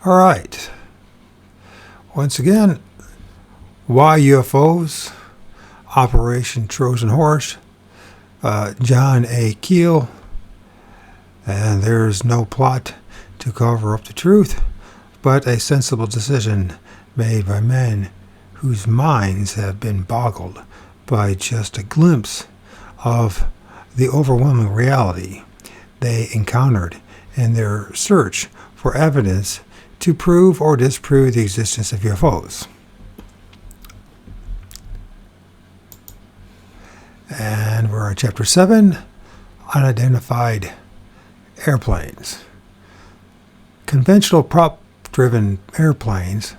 All right. Once again, why UFOs? Operation Trojan Horse. John A. Keel. And there's no plot to cover up the truth, but a sensible decision made by men whose minds have been boggled by just a glimpse of the overwhelming reality they encountered in their search for evidence to prove or disprove the existence of UFOs. And we're on Chapter 7, Unidentified Airplanes. Conventional prop-driven airplanes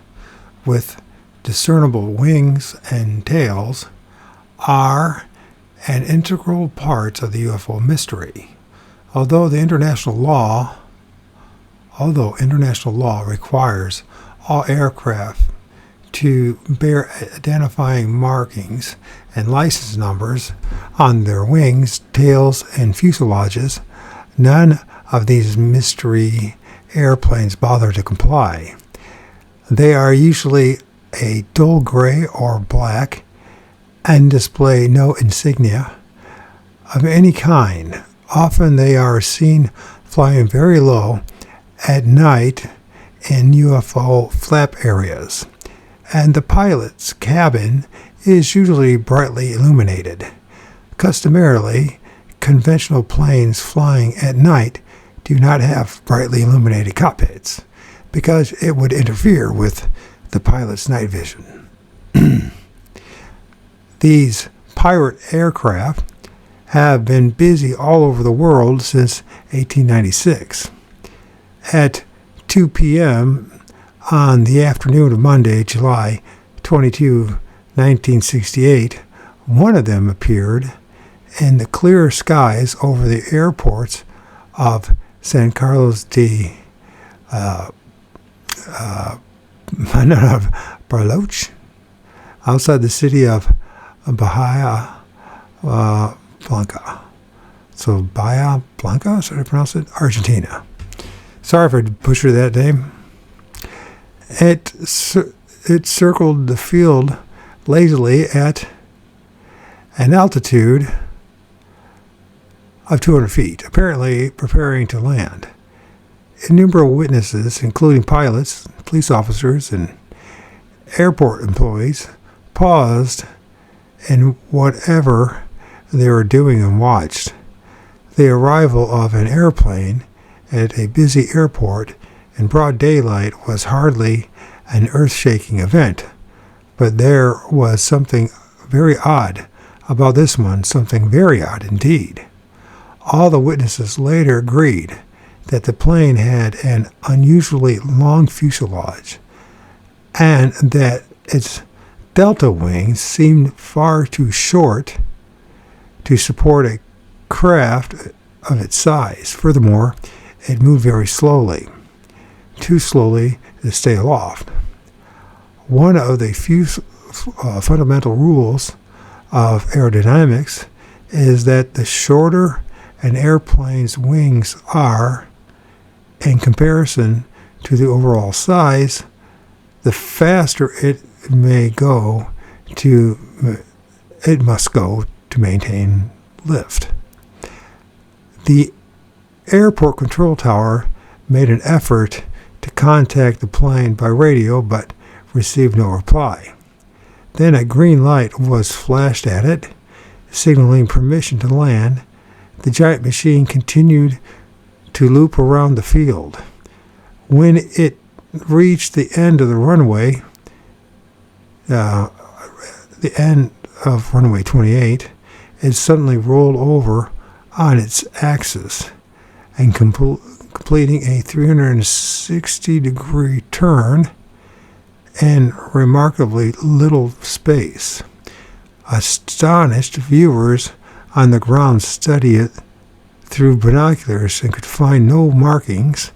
with discernible wings and tails are an integral part of the UFO mystery. Although international law requires all aircraft to bear identifying markings and license numbers on their wings, tails, and fuselages, none of these mystery airplanes bother to comply. They are usually a dull gray or black and display no insignia of any kind. Often they are seen flying very low at night in UFO flap areas, and the pilot's cabin is usually brightly illuminated. Customarily, conventional planes flying at night do not have brightly illuminated cockpits because it would interfere with the pilot's night vision. These pirate aircraft have been busy all over the world since 1896. At 2 p.m. on the afternoon of Monday, July 22, 1968, one of them appeared in the clear skies over the airports of San Carlos de Bariloche, outside the city of Bahia Blanca. So Bahia Blanca, should I pronounce it? Argentina. Sorry if I butchered that name. It circled the field lazily at an altitude of 200 feet, apparently preparing to land. Innumerable witnesses, including pilots, police officers, and airport employees, paused in whatever they were doing and watched. The arrival of an airplane at a busy airport in broad daylight was hardly an earth-shaking event, but there was something very odd about this one, something very odd indeed. All the witnesses later agreed that the plane had an unusually long fuselage and that its delta wings seemed far too short to support a craft of its size. Furthermore, it moved very slowly, too slowly to stay aloft. One of the few fundamental rules of aerodynamics is that the shorter an airplane's wings are in comparison to the overall size, the faster it must go to maintain lift. The airport control tower made an effort to contact the plane by radio, but received no reply. Then a green light was flashed at it, signaling permission to land. The giant machine continued to loop around the field. When it reached the end of the runway, the end of runway 28, it suddenly rolled over on its axis and completing a 360-degree turn in remarkably little space. Astonished viewers on the ground studied it through binoculars and could find no markings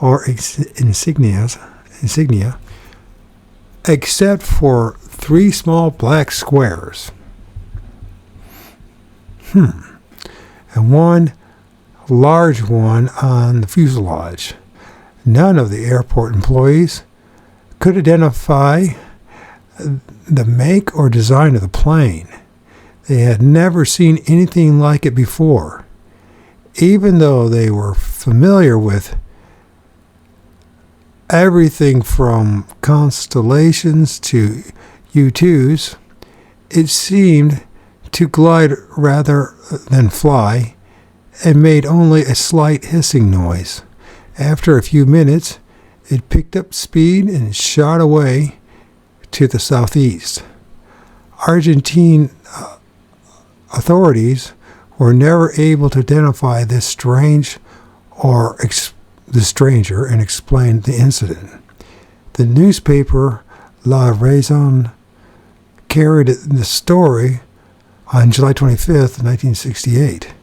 or insignia except for 3 small black squares. And one large one on the fuselage. None of the airport employees could identify the make or design of the plane. They had never seen anything like it before. Even though they were familiar with everything from constellations to U-2s, it seemed to glide rather than fly and made only a slight hissing noise. After a few minutes, it picked up speed and shot away to the southeast. Argentine authorities were never able to identify this stranger and explain the incident. The newspaper La Raison carried the story on July 25th, 1968.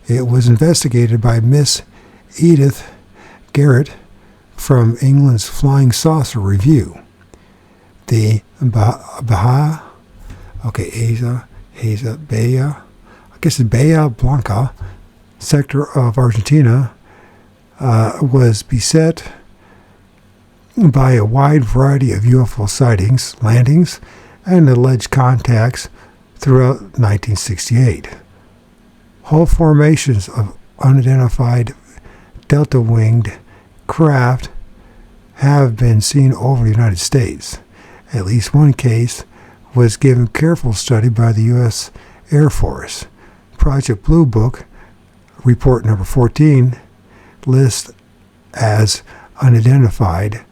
It was investigated by Miss Edith Garrett from England's Flying Saucer Review. The Bahia Blanca sector of Argentina was beset by a wide variety of UFO sightings, landings, and alleged contacts throughout 1968. Whole formations of unidentified delta-winged craft have been seen over the United States. At least one case was given careful study by the U.S. Air Force. Project Blue Book, report number 14, lists as unidentified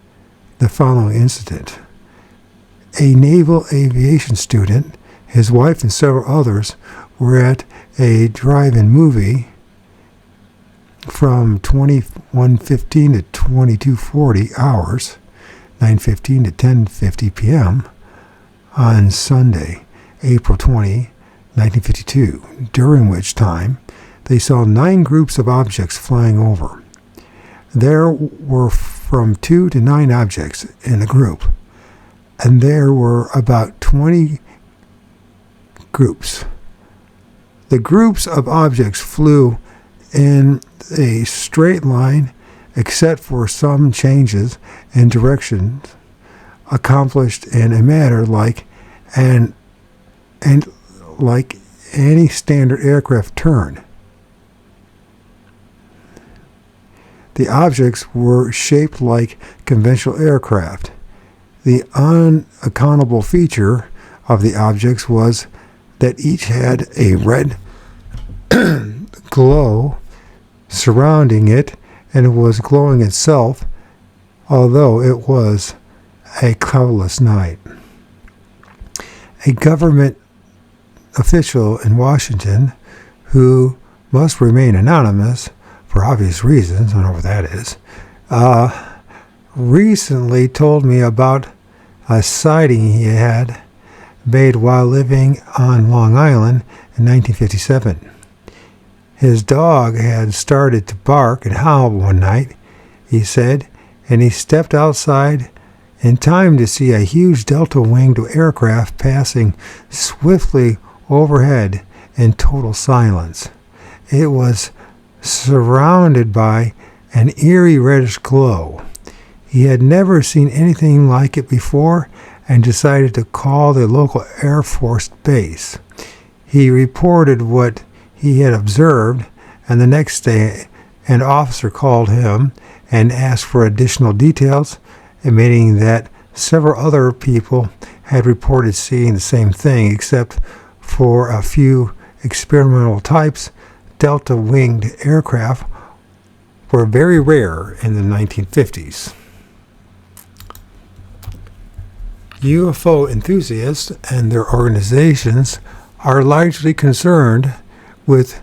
the following incident. A naval aviation student, his wife, and several others were at a drive-in movie from 21:15 to 22:40 hours, 9:15 to 10:50 p.m. on Sunday, April 20, 1952, during which time they saw 9 groups of objects flying over. There were from 2 to 9 objects in a group, and there were about 20 groups. The groups of objects flew in a straight line except for some changes in direction accomplished in a manner like any standard aircraft turn. The objects were shaped like conventional aircraft. The unaccountable feature of the objects was that each had a red glow surrounding it, and it was glowing itself, although it was a cloudless night. A government official in Washington, who must remain anonymous for obvious reasons, I don't know what that is, recently told me about a sighting he had made while living on Long Island in 1957. His dog had started to bark and howl one night, he said, and he stepped outside in time to see a huge delta-winged aircraft passing swiftly overhead in total silence. It was surrounded by an eerie reddish glow. He had never seen anything like it before and decided to call the local Air Force base. He reported what he had observed, and the next day an officer called him and asked for additional details, admitting that several other people had reported seeing the same thing, except for a few experimental types. Delta-winged aircraft were very rare in the 1950s. UFO enthusiasts and their organizations are largely concerned with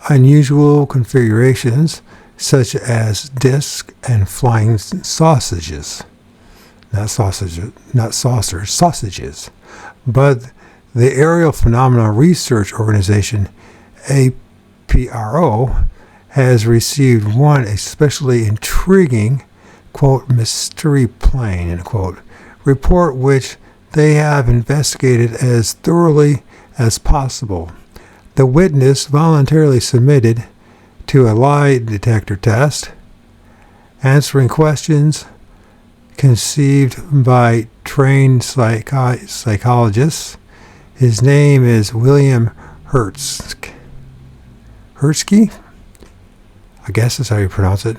unusual configurations such as discs and flying sausages. Not saucers, sausages. But the Aerial Phenomena Research Organization, APRO, has received one especially intriguing, quote, mystery plane, end quote, report which they have investigated as thoroughly as possible. The witness voluntarily submitted to a lie detector test, answering questions conceived by trained psychologists. His name is William Hertzke. Hertzke? I guess that's how you pronounce it.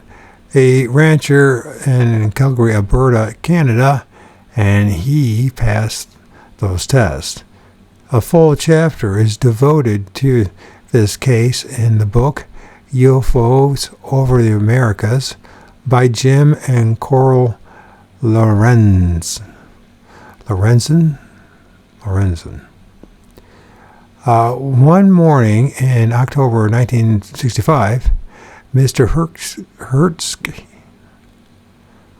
A rancher in Calgary, Alberta, Canada, and he passed those tests. A full chapter is devoted to this case in the book UFOs Over the Americas by Jim and Coral Lorenzen. One morning in October 1965, Mr. Hertzke,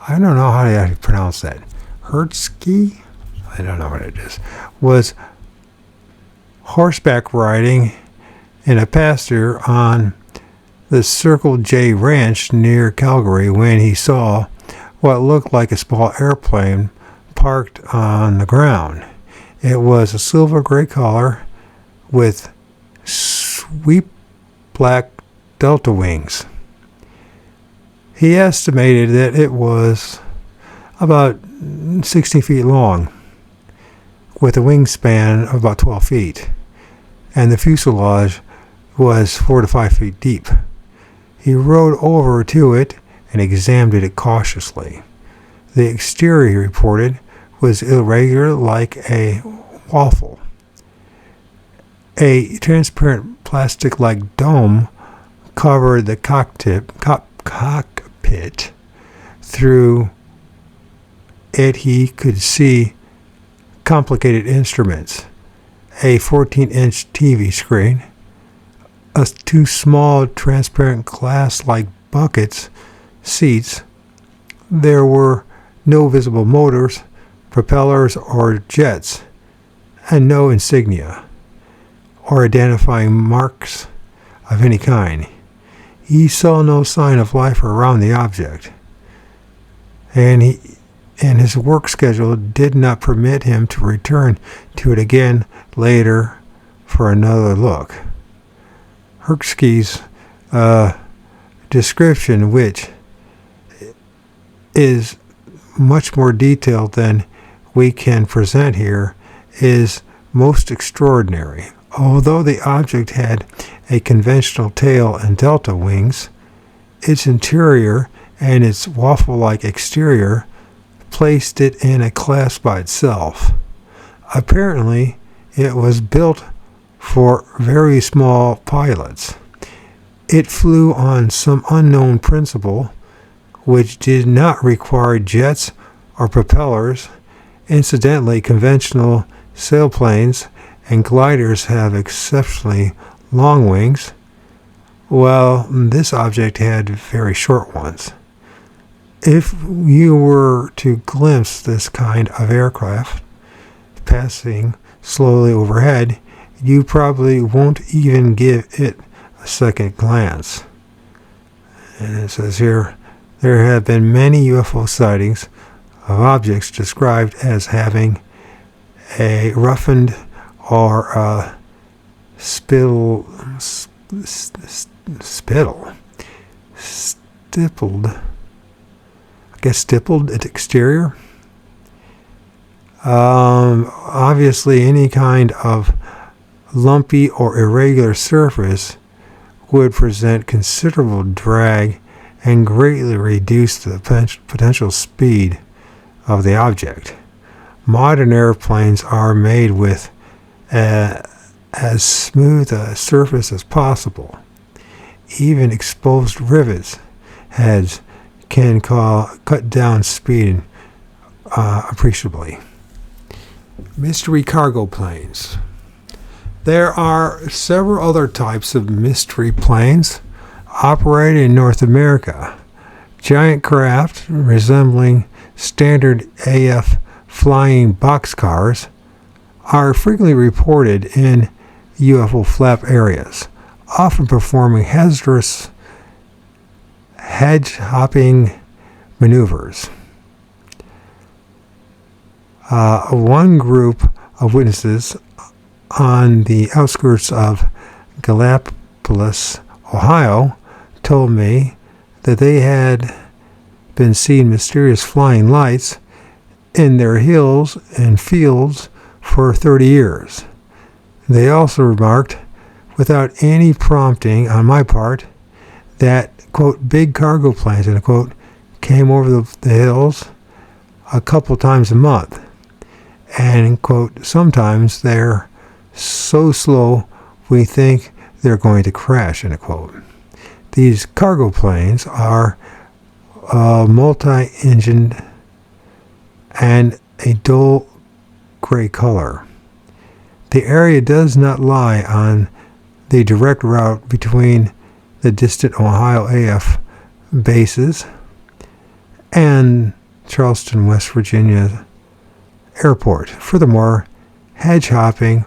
I don't know how to pronounce that, Hertzke, I don't know what it is, was horseback riding in a pasture on the Circle J Ranch near Calgary when he saw what looked like a small airplane parked on the ground. It was a silver gray color with sweep black delta wings. He estimated that it was about 60 feet long, with a wingspan of about 12 feet, and the fuselage was 4 to 5 feet deep. He rode over to it and examined it cautiously. The exterior, he reported, was irregular like a waffle. A transparent plastic-like dome covered the cockpit. Through it he could see complicated instruments, a 14-inch TV screen, two small transparent glass-like buckets, seats. There were no visible motors, propellers, or jets, and no insignia or identifying marks of any kind. He saw no sign of life around the object, and his work schedule did not permit him to return to it again later for another look. Hertzke's description, which is much more detailed than we can present here, is most extraordinary. Although the object had a conventional tail and delta wings, its interior and its waffle-like exterior placed it in a class by itself. Apparently, it was built for very small pilots. It flew on some unknown principle, which did not require jets or propellers. Incidentally, conventional sailplanes and gliders have exceptionally long wings, while this object had very short ones. If you were to glimpse this kind of aircraft passing slowly overhead, you probably won't even give it a second glance. And it says here, there have been many UFO sightings of objects described as having a roughened or stippled exterior. Obviously, any kind of lumpy or irregular surface would present considerable drag and greatly reduce the potential speed of the object. Modern airplanes are made with as smooth a surface as possible. Even exposed rivets heads can cut down speed appreciably. Mystery cargo planes. There are several other types of mystery planes operating in North America. Giant craft resembling standard AF flying boxcars are frequently reported in UFO flap areas, often performing hazardous hedge-hopping maneuvers. One group of witnesses on the outskirts of Gallipolis, Ohio, told me that they had been seen mysterious flying lights in their hills and fields for 30 years. They also remarked, without any prompting on my part, that, quote, big cargo planes, end quote, came over the hills a couple times a month. And, quote, sometimes they're so slow we think they're going to crash, end quote. These cargo planes are multi-engined and a dull gray color. The area does not lie on the direct route between the distant Ohio AF bases and Charleston, West Virginia airport. Furthermore, hedge hopping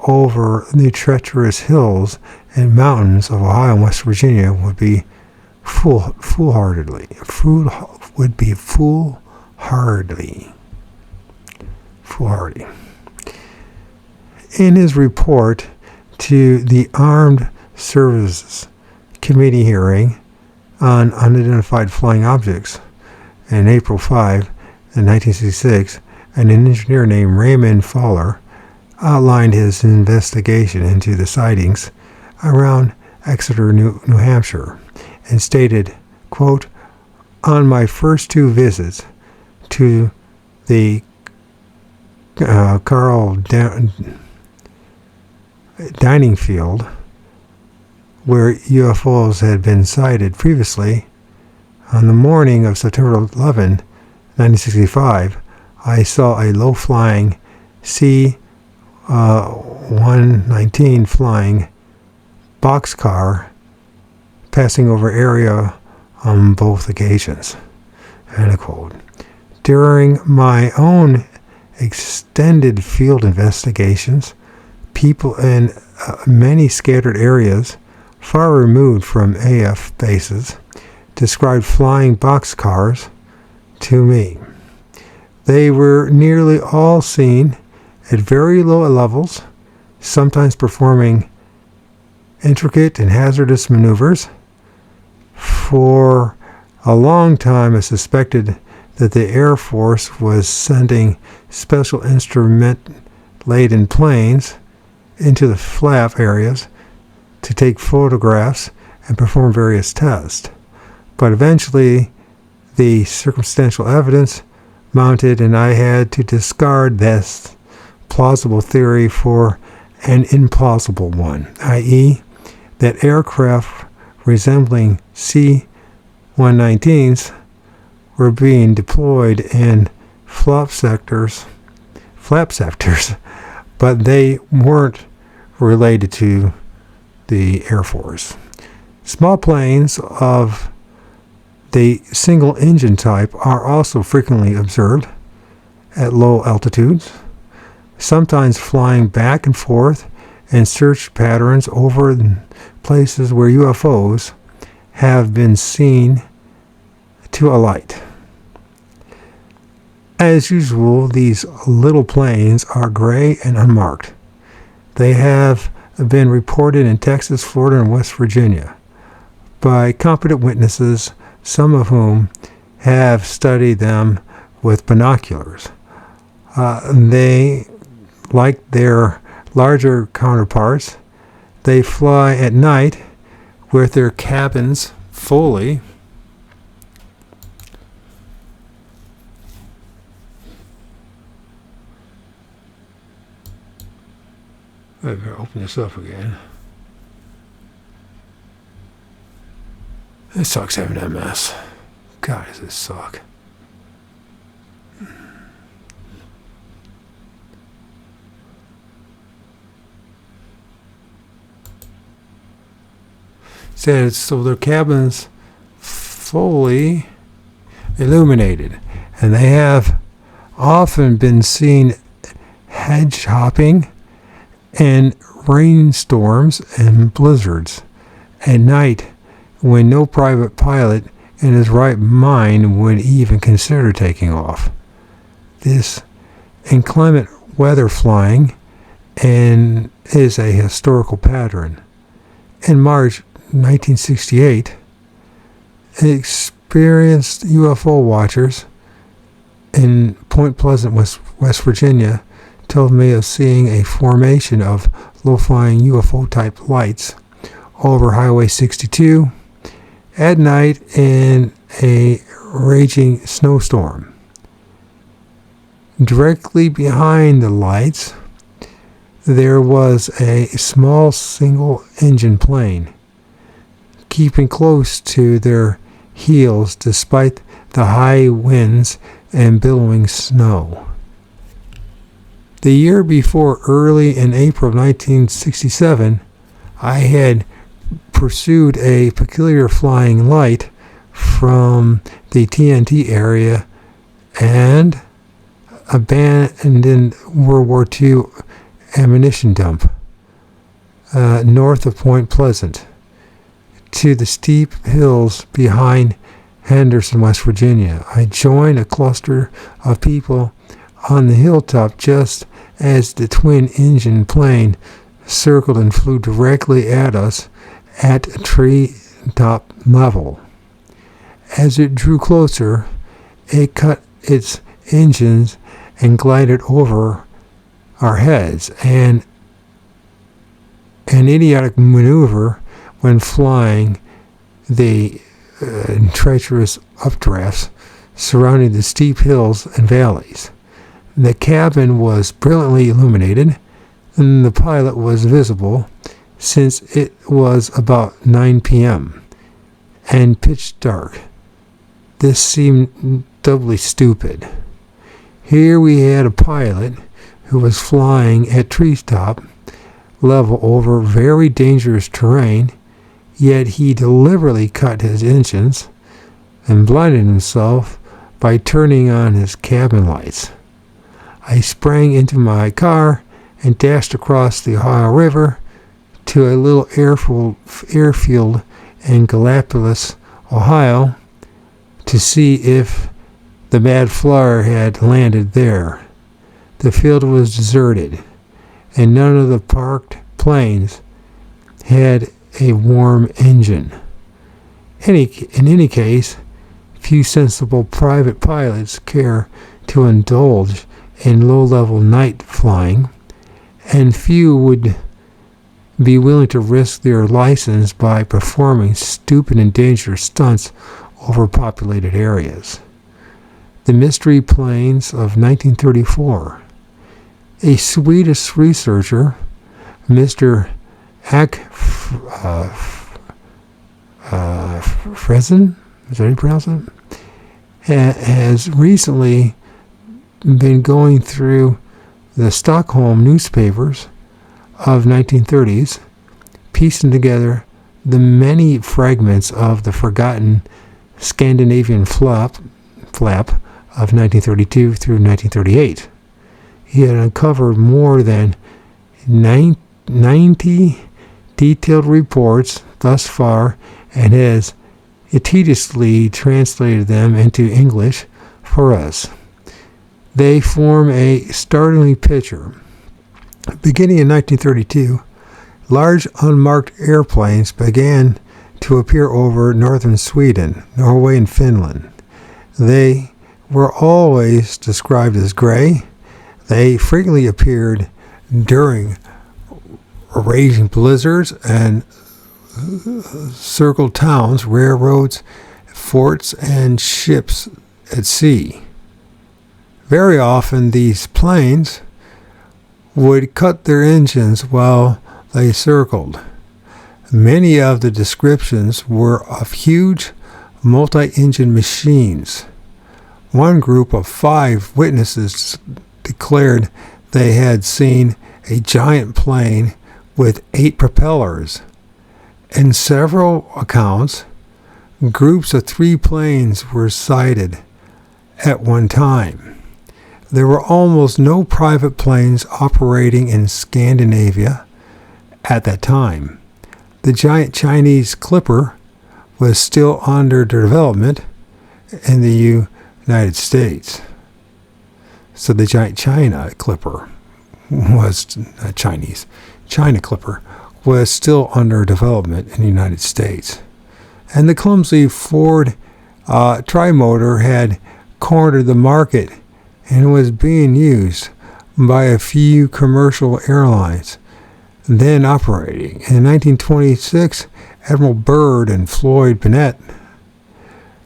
over the treacherous hills and mountains of Ohio and West Virginia would be foolhardy. In his report to the Armed Services Committee hearing on unidentified flying objects in April 5, 1966, an engineer named Raymond Fowler outlined his investigation into the sightings around Exeter, New Hampshire, and stated, quote, on my first two visits to the Carl dining field, where UFOs had been sighted previously, on the morning of September 11, 1965, I saw a low-flying C-119 flying boxcar passing over area on both occasions. End quote. During my own extended field investigations, people in many scattered areas far removed from AF bases described flying boxcars to me. They were nearly all seen at very low levels, sometimes performing intricate and hazardous maneuvers. For a long time, I suspected that the Air Force was sending special instrument-laden planes into the flap areas to take photographs and perform various tests. But eventually, the circumstantial evidence mounted, and I had to discard this plausible theory for an implausible one, i.e., that aircraft resembling C-119s were being deployed in flap sectors, but they weren't related to the Air Force. Small planes of the single engine type are also frequently observed at low altitudes, sometimes flying back and forth in search patterns over places where UFOs have been seen to alight. As usual, these little planes are gray and unmarked. They have been reported in Texas, Florida, and West Virginia by competent witnesses, some of whom have studied them with binoculars. They, like their larger counterparts, they fly at night with their cabins fully I better open this up again. It sucks having that mess. God, does this suck. Says so their cabins fully illuminated, and they have often been seen hedge hopping and rainstorms and blizzards at night when no private pilot in his right mind would even consider taking off. This inclement weather flying and is a historical pattern. In March 1968, experienced UFO watchers in Point Pleasant, West Virginia, told me of seeing a formation of low-flying UFO-type lights over Highway 62 at night in a raging snowstorm. Directly behind the lights, there was a small single-engine plane, keeping close to their heels despite the high winds and billowing snow. The year before, early in April of 1967, I had pursued a peculiar flying light from the TNT area and abandoned World War II ammunition dump north of Point Pleasant to the steep hills behind Henderson, West Virginia. I joined a cluster of people on the hilltop just as the twin-engine plane circled and flew directly at us at tree-top level. As it drew closer, it cut its engines and glided over our heads, and an idiotic maneuver when flying the treacherous updrafts surrounding the steep hills and valleys. The cabin was brilliantly illuminated, and the pilot was visible since it was about 9 p.m. and pitch dark. This seemed doubly stupid. Here we had a pilot who was flying at treetop level over very dangerous terrain, yet he deliberately cut his engines and blinded himself by turning on his cabin lights. I sprang into my car and dashed across the Ohio River to a little airfield in Gallipolis, Ohio, to see if the Mad Flyer had landed there. The field was deserted, and none of the parked planes had a warm engine. In any case, few sensible private pilots care to indulge in low-level night flying, and few would be willing to risk their license by performing stupid and dangerous stunts over populated areas. The mystery planes of 1934. A Swedish researcher, Mr. Fresen, is that how you pronounce it? Has recently been going through the Stockholm newspapers of 1930s, piecing together the many fragments of the forgotten Scandinavian flap of 1932 through 1938. He had uncovered more than 90 detailed reports thus far and has tediously translated them into English for us. They form a startling picture. Beginning in 1932, large unmarked airplanes began to appear over northern Sweden, Norway, and Finland. They were always described as gray. They frequently appeared during raging blizzards and circled towns, railroads, forts, and ships at sea. Very often these planes would cut their engines while they circled. Many of the descriptions were of huge multi-engine machines. One group of 5 witnesses declared they had seen a giant plane with 8 propellers. In several accounts, groups of 3 planes were sighted at one time. There were almost no private planes operating in Scandinavia at that time. The giant Chinese Clipper was still under development in the United States. So the giant China Clipper was China Clipper was still under development in the United States. And the clumsy Ford trimotor had cornered the market and was being used by a few commercial airlines then operating. In 1926, Admiral Byrd and Floyd Bennett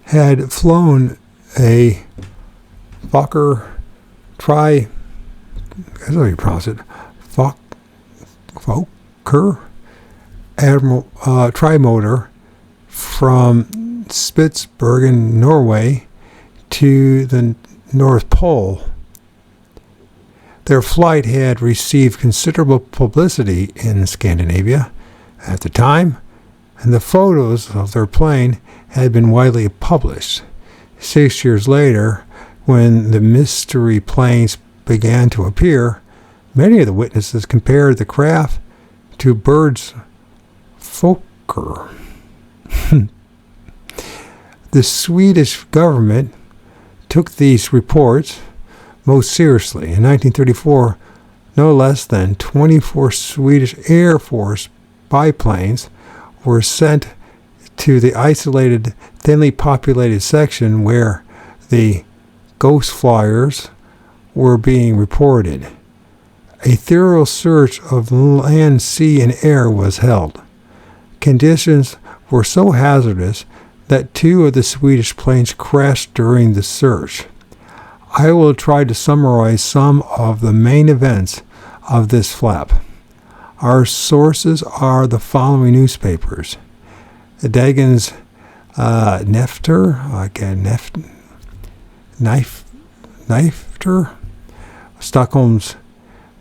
had flown a Fokker that's how you pronounce it, Fokker Admiral trimotor from Spitsbergen, Norway to the North Pole. Their flight had received considerable publicity in Scandinavia at the time, and the photos of their plane had been widely published. 6 years later, when the mystery planes began to appear, many of the witnesses compared the craft to Byrd's Fokker. The Swedish government took these reports most seriously. In 1934, no less than 24 Swedish Air Force biplanes were sent to the isolated, thinly populated section where the ghost flyers were being reported. A thorough search of land, sea, and air was held. Conditions were so hazardous that 2 of the Swedish planes crashed during the search. I will try to summarize some of the main events of this flap. Our sources are the following newspapers: Dagens Nyheter, Stockholm's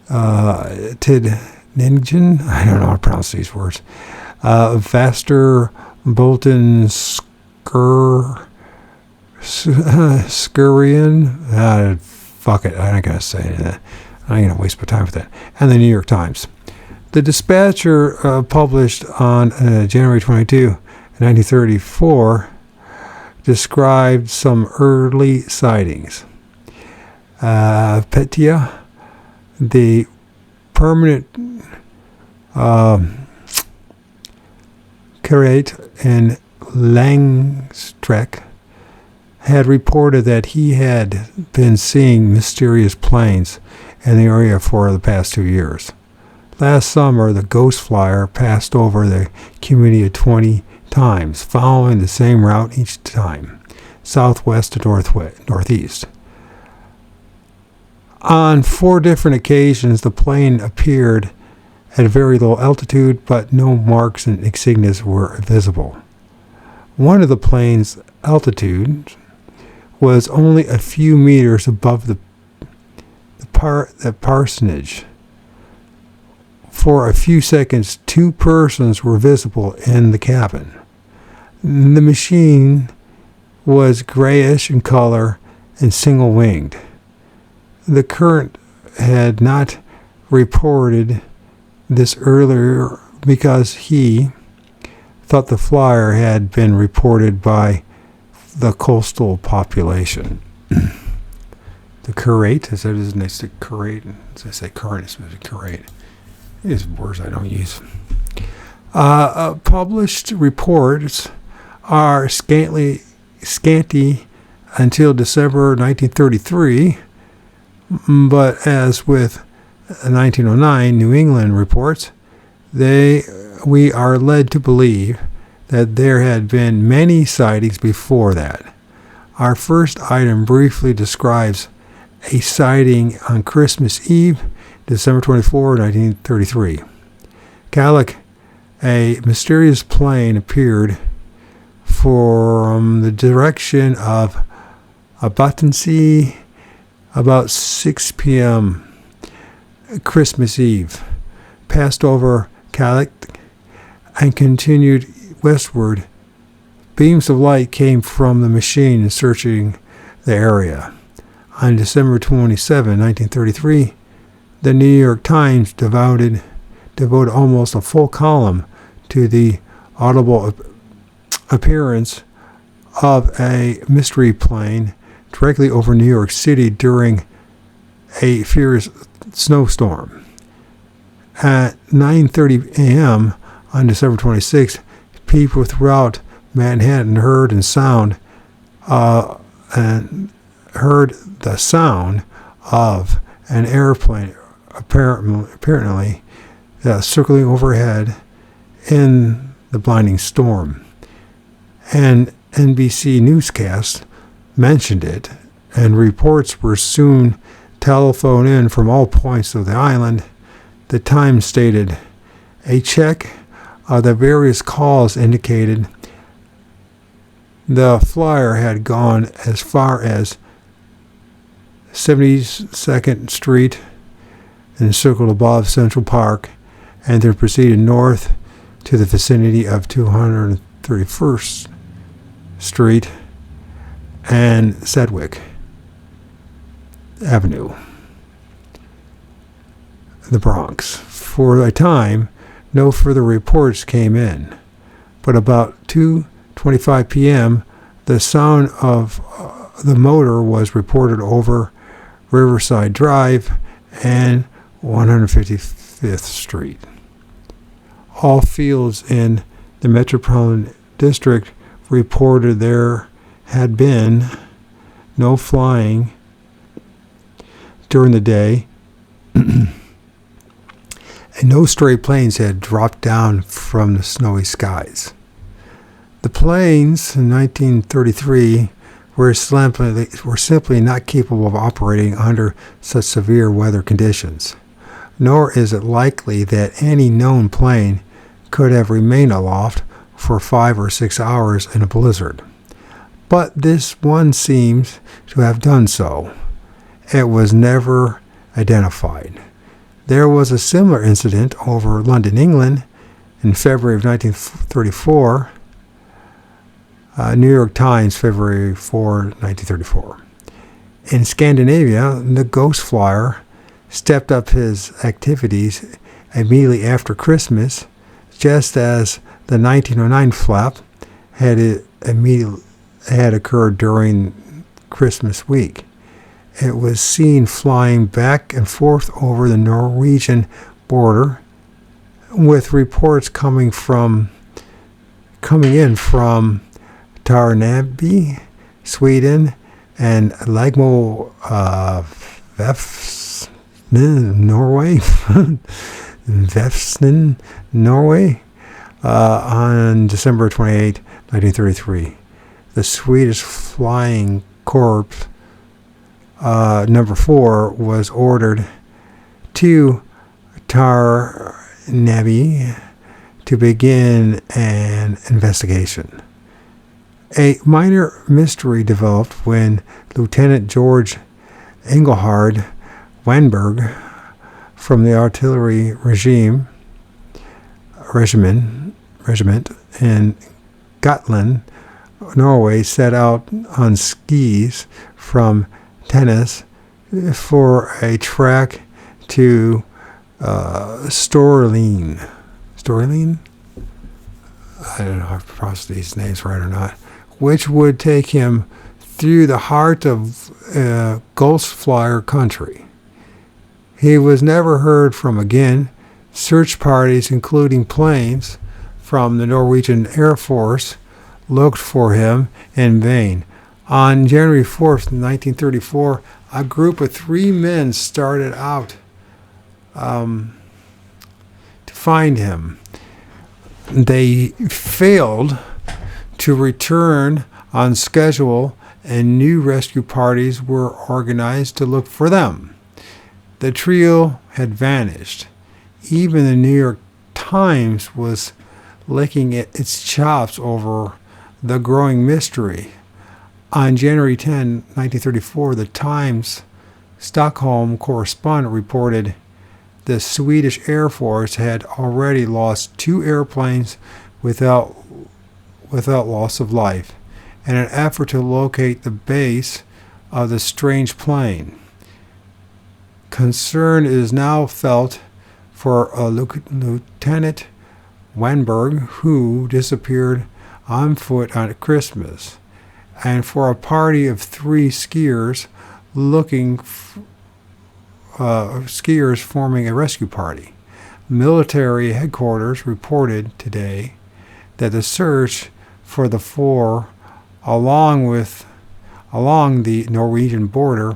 Tidningen, I don't know how to pronounce these words, Vaster Bolton Skurian, fuck it, I'm not going to say that. I ain't going to waste my time with that. And the New York Times. The Dispatcher published on January 22, 1934, described some early sightings. Petya, the permanent curate in Langstreck, had reported that he had been seeing mysterious planes in the area for the past 2 years. Last summer, the ghost flyer passed over the community 20 times, following the same route each time, southwest to northeast. On 4 different occasions, the plane appeared at very low altitude, but no marks and insignias were visible. One of the plane's altitude was only a few meters above the parsonage. For a few seconds, 2 persons were visible in the cabin. The machine was grayish in color and single-winged. The Current had not reported this earlier because he thought the flyer had been reported by the coastal population. The Curate, as I was next to Curate, as I say Current, it's supposed to be Curate. These words I don't use. Published reports are scanty until December 1933, but as with 1909 New England reports, we are led to believe that there had been many sightings before that. Our first item briefly describes a sighting on Christmas Eve, December 24, 1933. Calic, a mysterious plane appeared from the direction of Battersea about 6 p.m. Christmas Eve, passed over Calic and continued westward. Beams of light came from the machine searching the area. On December 27, 1933, the New York Times devoted almost a full column to the audible appearance of a mystery plane directly over New York City during a fierce snowstorm. At 9:30 a.m. on December 26, people throughout Manhattan heard and sound and heard the sound of an airplane apparently circling overhead in the blinding storm. An NBC newscast mentioned it, and reports were soon telephoned in from all points of the island. The Times stated, a check of the various calls indicated the flyer had gone as far as 72nd Street and circled above Central Park, and then proceeded north to the vicinity of 231st Street and Sedgwick Avenue, the Bronx. For a time, no further reports came in, but about 2:25 p.m., the sound of the motor was reported over Riverside Drive and 155th Street. All fields in the Metropolitan District reported there had been no flying during the day, and no stray planes had dropped down from the snowy skies. The planes in 1933 were simply not capable of operating under such severe weather conditions, nor is it likely that any known plane could have remained aloft for 5 or 6 hours in a blizzard. But this one seems to have done so. It was never identified. There was a similar incident over London, England, in February of 1934. New York Times, February 4, 1934. In Scandinavia, the Ghost Flyer stepped up his activities immediately after Christmas, just as the 1909 flap had occurred during Christmas week. It was seen flying back and forth over the Norwegian border, with reports coming in from Tärnaby, Sweden, and Lagmo, Norway, Vefsn, Norway, on December 28, 1933. The Swedish Flying Corps number 4 was ordered to Tärnaby to begin an investigation. A minor mystery developed when Lieutenant George Engelhard Wenberg from the artillery regiment in Gotland, Norway, set out on skis from Tennis for a trek to Storlien. Storlien? I don't know if I pronounced these names right or not. Which would take him through the heart of Ghost Flyer country. He was never heard from again. Search parties, including planes from the Norwegian Air Force, looked for him in vain. On January 4th, 1934, a group of 3 men started out to find him. They failed to return on schedule, and new rescue parties were organized to look for them. The trio had vanished. Even the New York Times was licking its chops over the growing mystery. On January 10, 1934, the Times Stockholm correspondent reported the Swedish Air Force had already lost 2 airplanes without loss of life in an effort to locate the base of the strange plane. Concern is now felt for Lieutenant Wenberg, who disappeared on foot on Christmas, and for a party of 3 skiers forming a rescue party. Military headquarters reported today that the search for the 4, along with along the Norwegian border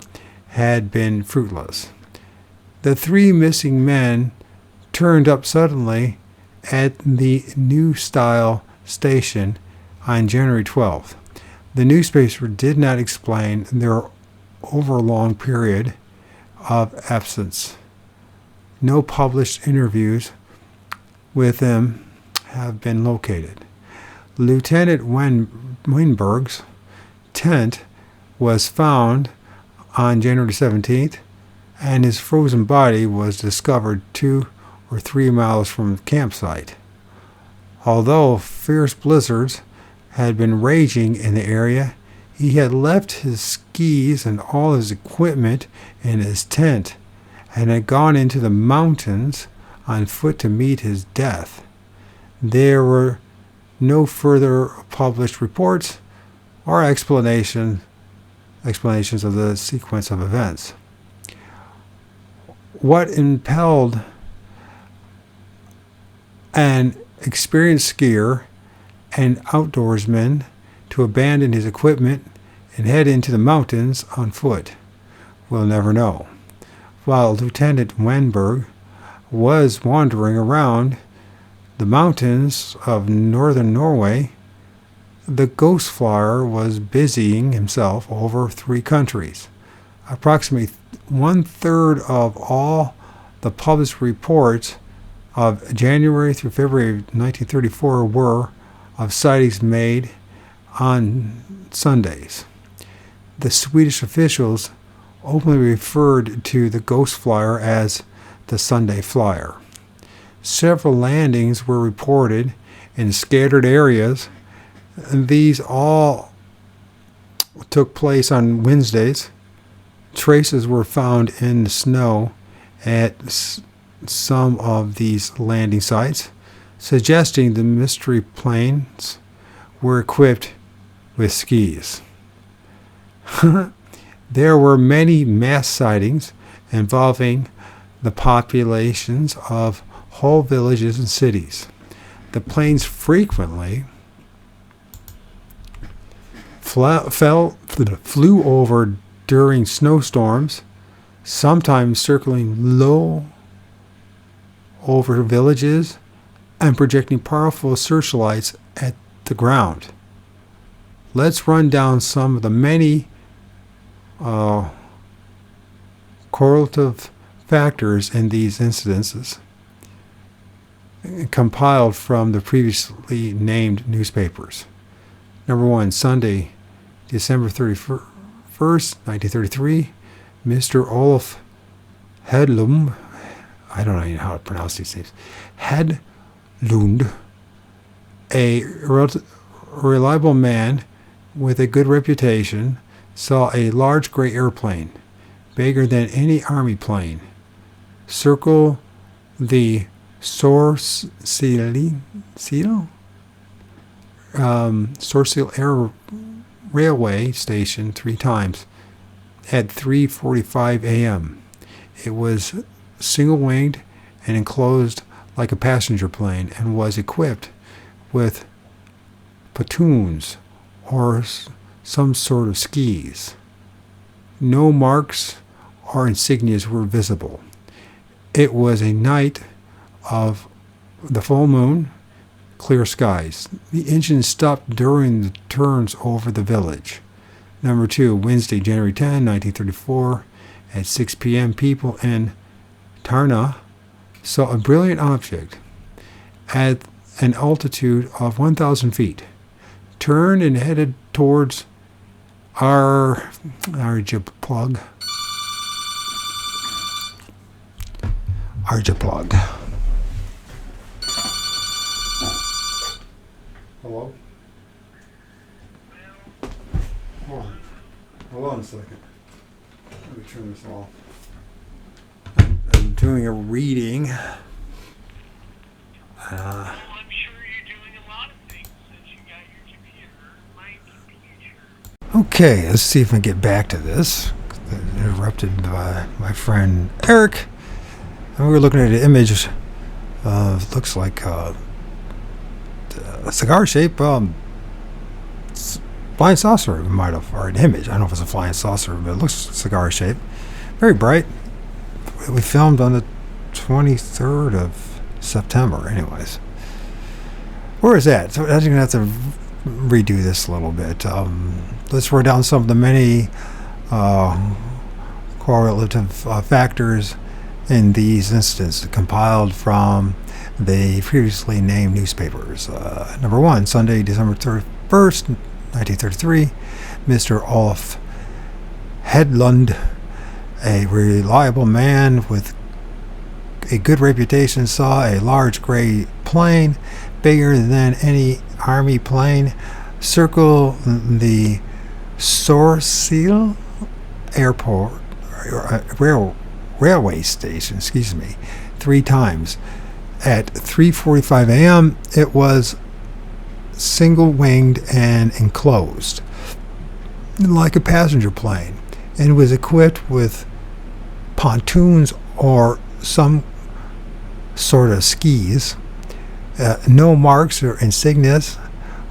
had been fruitless. The 3 missing men turned up suddenly at the New Style station on January 12th. The newspaper did not explain their overlong period of absence. No published interviews with them have been located. Lieutenant Weinberg's tent was found on January 17th, and his frozen body was discovered 2 or 3 miles from the campsite. Although fierce blizzards had been raging in the area, he had left his skis and all his equipment in his tent and had gone into the mountains on foot to meet his death. There were no further published reports or explanations of the sequence of events. What impelled an experienced skier and outdoorsman to abandon his equipment and head into the mountains on foot, we'll never know. While Lieutenant Weinberg was wandering around the mountains of northern Norway, the ghost flyer was busying himself over 3 countries. Approximately 1/3 of all the published reports of January through February 1934 were of sightings made on Sundays. The Swedish officials openly referred to the ghost flyer as the Sunday Flyer. Several landings were reported in scattered areas, and these all took place on Wednesdays. Traces were found in the snow at some of these landing sites, suggesting the mystery planes were equipped with skis. There were many mass sightings involving the populations of whole villages and cities. The planes frequently flew over during snowstorms, sometimes circling low over villages and projecting powerful searchlights at the ground. Let's run down some of the many correlative factors in these incidences compiled from the previously named newspapers. Number 1, Sunday, December 31st, 1933, Mr. Olaf Hedlund, I don't know how to pronounce these names, Hedlund, a reliable man with a good reputation, saw a large gray airplane, bigger than any army plane, circle the Sorcel Air Railway Station 3 times at 3:45 a.m. It was single-winged and enclosed like a passenger plane and was equipped with pontoons or some sort of skis. No marks or insignias were visible. It was a night of the full moon, clear skies. The engine stopped during the turns over the village. Number 2, Wednesday, January 10, 1934, at 6 p.m., people in Tarna saw a brilliant object at an altitude of 1,000 feet, turned and headed towards Arjeplog. Hello? Hold on a second. Let me turn this off. I'm doing a reading. I'm sure you're doing a lot of things since you got your computer, my computer. Okay, let's see if I can get back to this. Interrupted by my friend Eric. And we were looking at an image of, looks like a cigar shape flying saucer might have, or an image. I don't know if it's a flying saucer, but it looks cigar shaped. Very bright. We filmed on the 23rd of September, anyways. Where is that? So I'm going to have to redo this a little bit. Let's write down some of the many correlative factors in these instances compiled from the previously named newspapers. Number one, Sunday, December 31st, 1933, Mr. Olaf Hedlund, a reliable man with a good reputation, saw a large gray plane, bigger than any army plane, circle the Sourcil Airport railway station, 3 times. At 3:45 a.m., it was single-winged and enclosed, like a passenger plane, and was equipped with pontoons or some sort of skis. No marks or insignias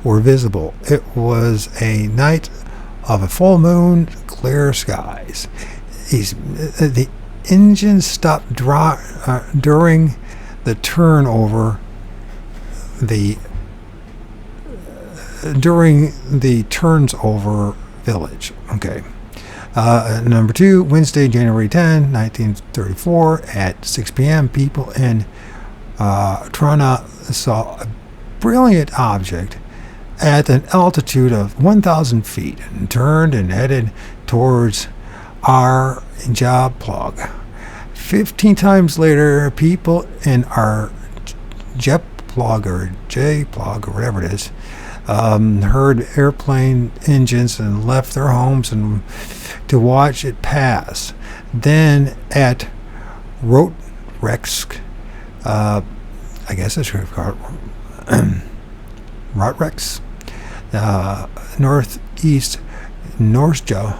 were visible. It was a night of a full moon, clear skies. The engine stopped during the turnover. During the turns over village. Okay. Number 2, Wednesday, January 10, 1934, at 6 p.m., people in Trojan saw a brilliant object at an altitude of 1,000 feet and turned and headed towards our job plug. 15 times later, people in our jet plug or J plug or whatever it is heard airplane engines and left their homes and to watch it pass. Then at Rotrex, I guess it's called Rotrex, northeast Norska,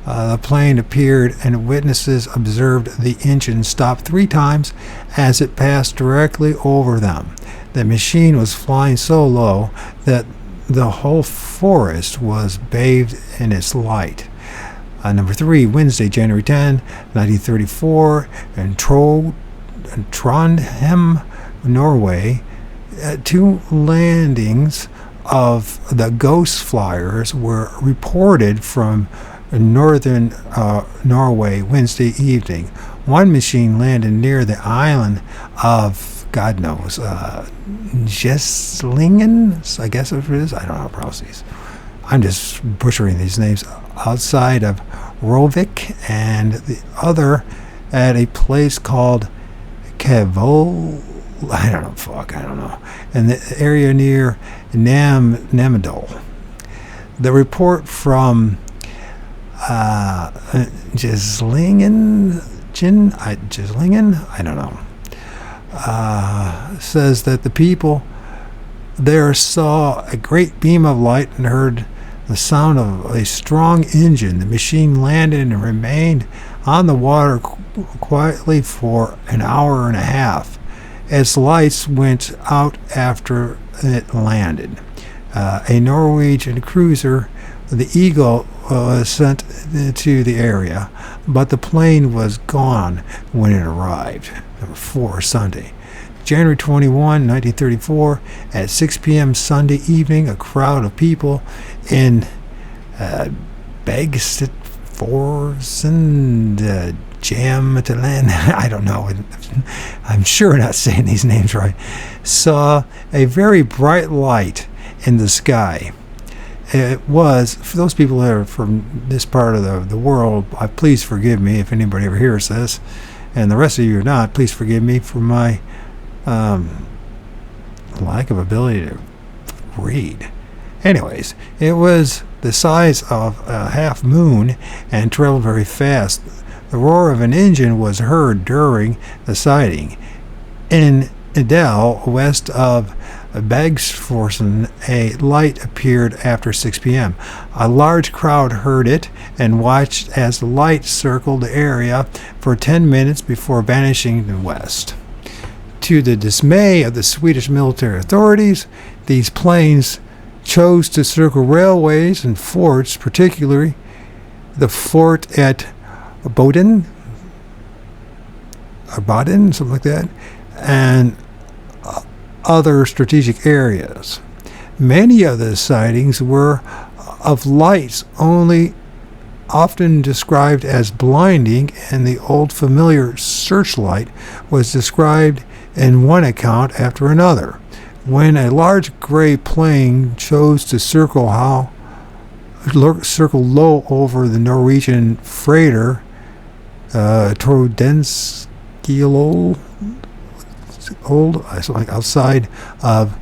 the plane appeared and witnesses observed the engine stop 3 times as it passed directly over them. The machine was flying so low that the whole forest was bathed in its light. Number 3, Wednesday, January 10, 1934, in Trondheim, Norway, 2 landings of the ghost flyers were reported from northern Norway Wednesday evening. One machine landed near the island of, God knows, Jesslingen, I guess it is. I don't know how to pronounce these. I'm just butchering these names. Outside of Rovik, and the other at a place called Kevol. I don't know. In the area near Namdal. The report from Jesslingen, I don't know, says that the people there saw a great beam of light and heard the sound of a strong engine. The machine landed and remained on the water quietly for an hour and a half. Its lights went out after it landed. A Norwegian cruiser, the Eagle, was sent to the area, but the plane was gone when it arrived. Number 4, Sunday, January 21, 1934, at 6 p.m. Sunday evening, a crowd of people in Begstforsen, Jamtland, I don't know, I'm sure not saying these names right, saw a very bright light in the sky. It was, for those people that are from this part of the world, please forgive me if anybody ever hears this, and the rest of you are not, please forgive me for my lack of ability to read. Anyways, it was the size of a half moon and traveled very fast. The roar of an engine was heard during the sighting. In Idel, west of Begstforsen, a light appeared after 6 p.m. A large crowd heard it and watched as the light circled the area for 10 minutes before vanishing to the west. To the dismay of the Swedish military authorities, these planes chose to circle railways and forts, particularly the fort at Baden, something like that, and other strategic areas. Many of the sightings were of lights only, often described as blinding, and the old familiar searchlight was described in one account after another. When a large gray plane chose to circle low over the Norwegian freighter Trojan, outside of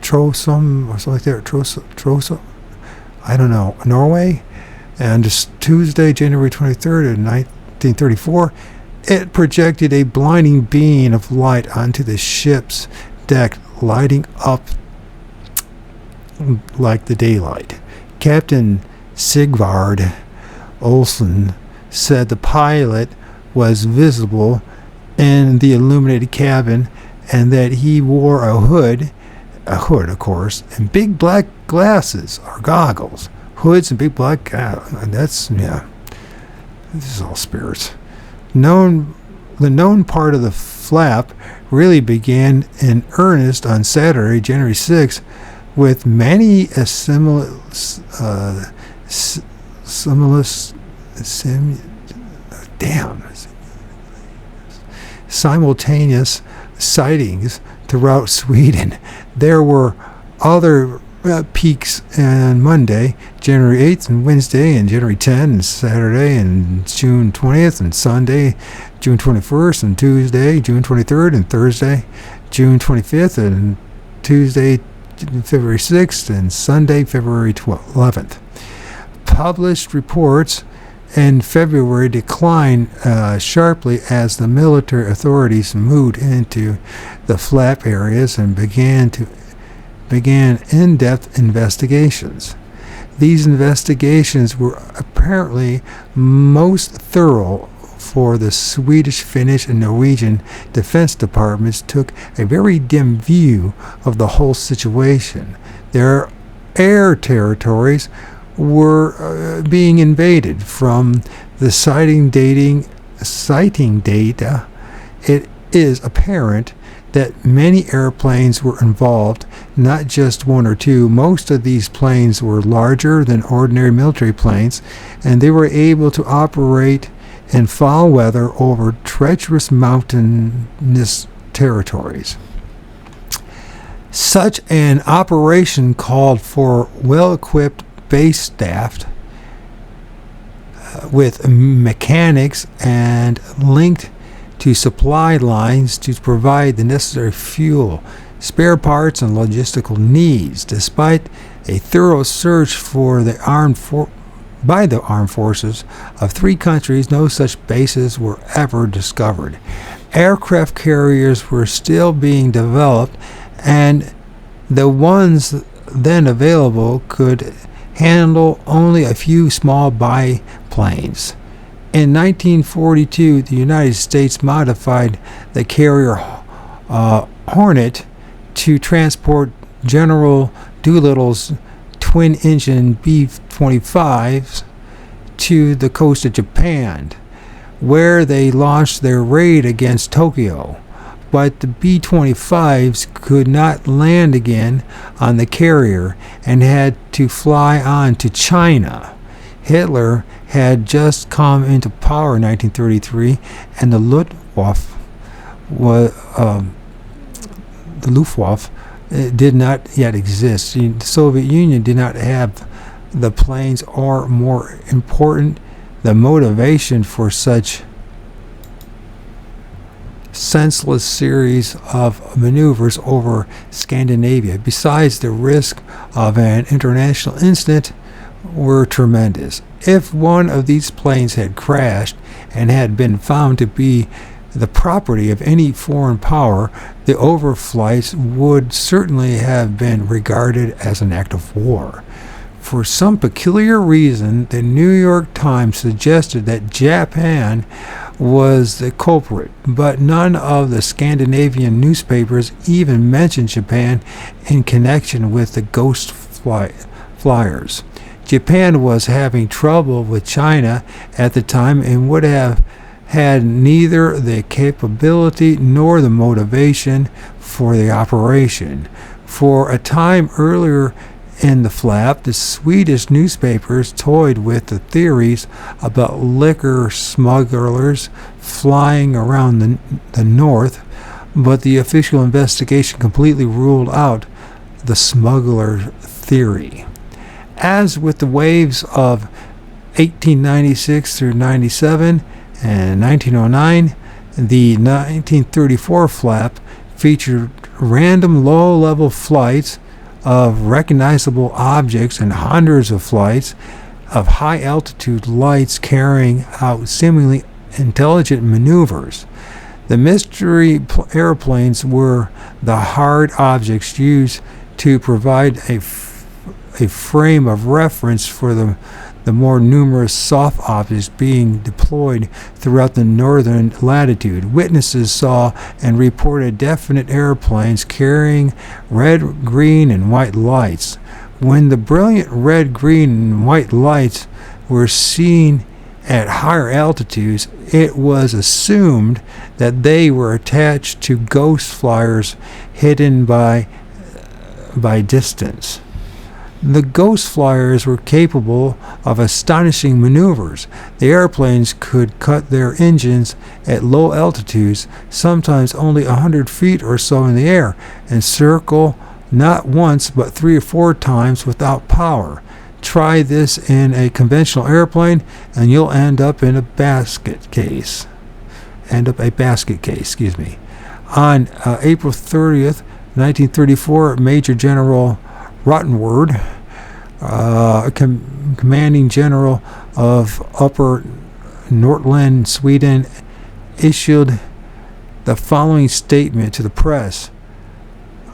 Trosum or something like that, Trosum, I don't know, Norway, and just Tuesday, January 23rd of 1934, it projected a blinding beam of light onto the ship's deck, lighting up like the daylight. Captain Sigvard Olsen said the pilot was visible in the illuminated cabin and that he wore a hood of course, and big black glasses or goggles. Hoods and big black, and that's, yeah, this is all spirits. The known part of the flap really began in earnest on Saturday, January 6th, with many simultaneous sightings throughout Sweden. There were other peaks on Monday, January 8th, and Wednesday, and January 10th, and Saturday, and June 20th, and Sunday, June 21st, and Tuesday, June 23rd, and Thursday, June 25th, and Tuesday, February 6th, and Sunday, February 11th. Published reports in February declined sharply as the military authorities moved into the flap areas and began in-depth investigations. These investigations were apparently most thorough, for the Swedish, Finnish, and Norwegian defense departments took a very dim view of the whole situation. Their air territories were being invaded. From the sighting data, it is apparent that many airplanes were involved, not just one or two. Most of these planes were larger than ordinary military planes, and they were able to operate in foul weather over treacherous mountainous territories. Such an operation called for well-equipped base staff with mechanics and linked to supply lines to provide the necessary fuel, spare parts, and logistical needs. Despite a thorough search by the armed forces of three countries, no such bases were ever discovered. Aircraft carriers were still being developed, and the ones then available could handle only a few small biplanes. In 1942, the United States modified the carrier Hornet to transport General Doolittle's twin-engine B-25s to the coast of Japan, where they launched their raid against Tokyo. But the B-25s could not land again on the carrier and had to fly on to China. Hitler had just come into power in 1933, and the Luftwaffe did not yet exist. The Soviet Union did not have the planes, or more important, the motivation for such senseless series of maneuvers over Scandinavia. Besides, the risk of an international incident were tremendous. If one of these planes had crashed and had been found to be the property of any foreign power, the overflights would certainly have been regarded as an act of war. For some peculiar reason, the New York Times suggested that Japan was the culprit, but none of the Scandinavian newspapers even mentioned Japan in connection with the ghost flyers. Japan was having trouble with China at the time and would have had neither the capability nor the motivation for the operation. For a time earlier in the flap, the Swedish newspapers toyed with the theories about liquor smugglers flying around the north, but the official investigation completely ruled out the smuggler theory. As with the waves of 1896 through 97 and 1909, the 1934 flap featured random low-level flights of recognizable objects and hundreds of flights of high-altitude lights carrying out seemingly intelligent maneuvers. The mystery airplanes were the hard objects used to provide a frame of reference for the more numerous soft objects being deployed throughout the northern latitude. Witnesses saw and reported definite airplanes carrying red, green, and white lights. When the brilliant red, green, and white lights were seen at higher altitudes, it was assumed that they were attached to ghost flyers hidden by distance. The ghost flyers were capable of astonishing maneuvers. The airplanes could cut their engines at low altitudes, sometimes only 100 feet or so in the air, and circle not once but 3 or 4 times without power. Try this in a conventional airplane and you'll end up in a basket case. On April 30th, 1934, Major General Rottenward, commanding general of Upper Nortland, Sweden, issued the following statement to the press.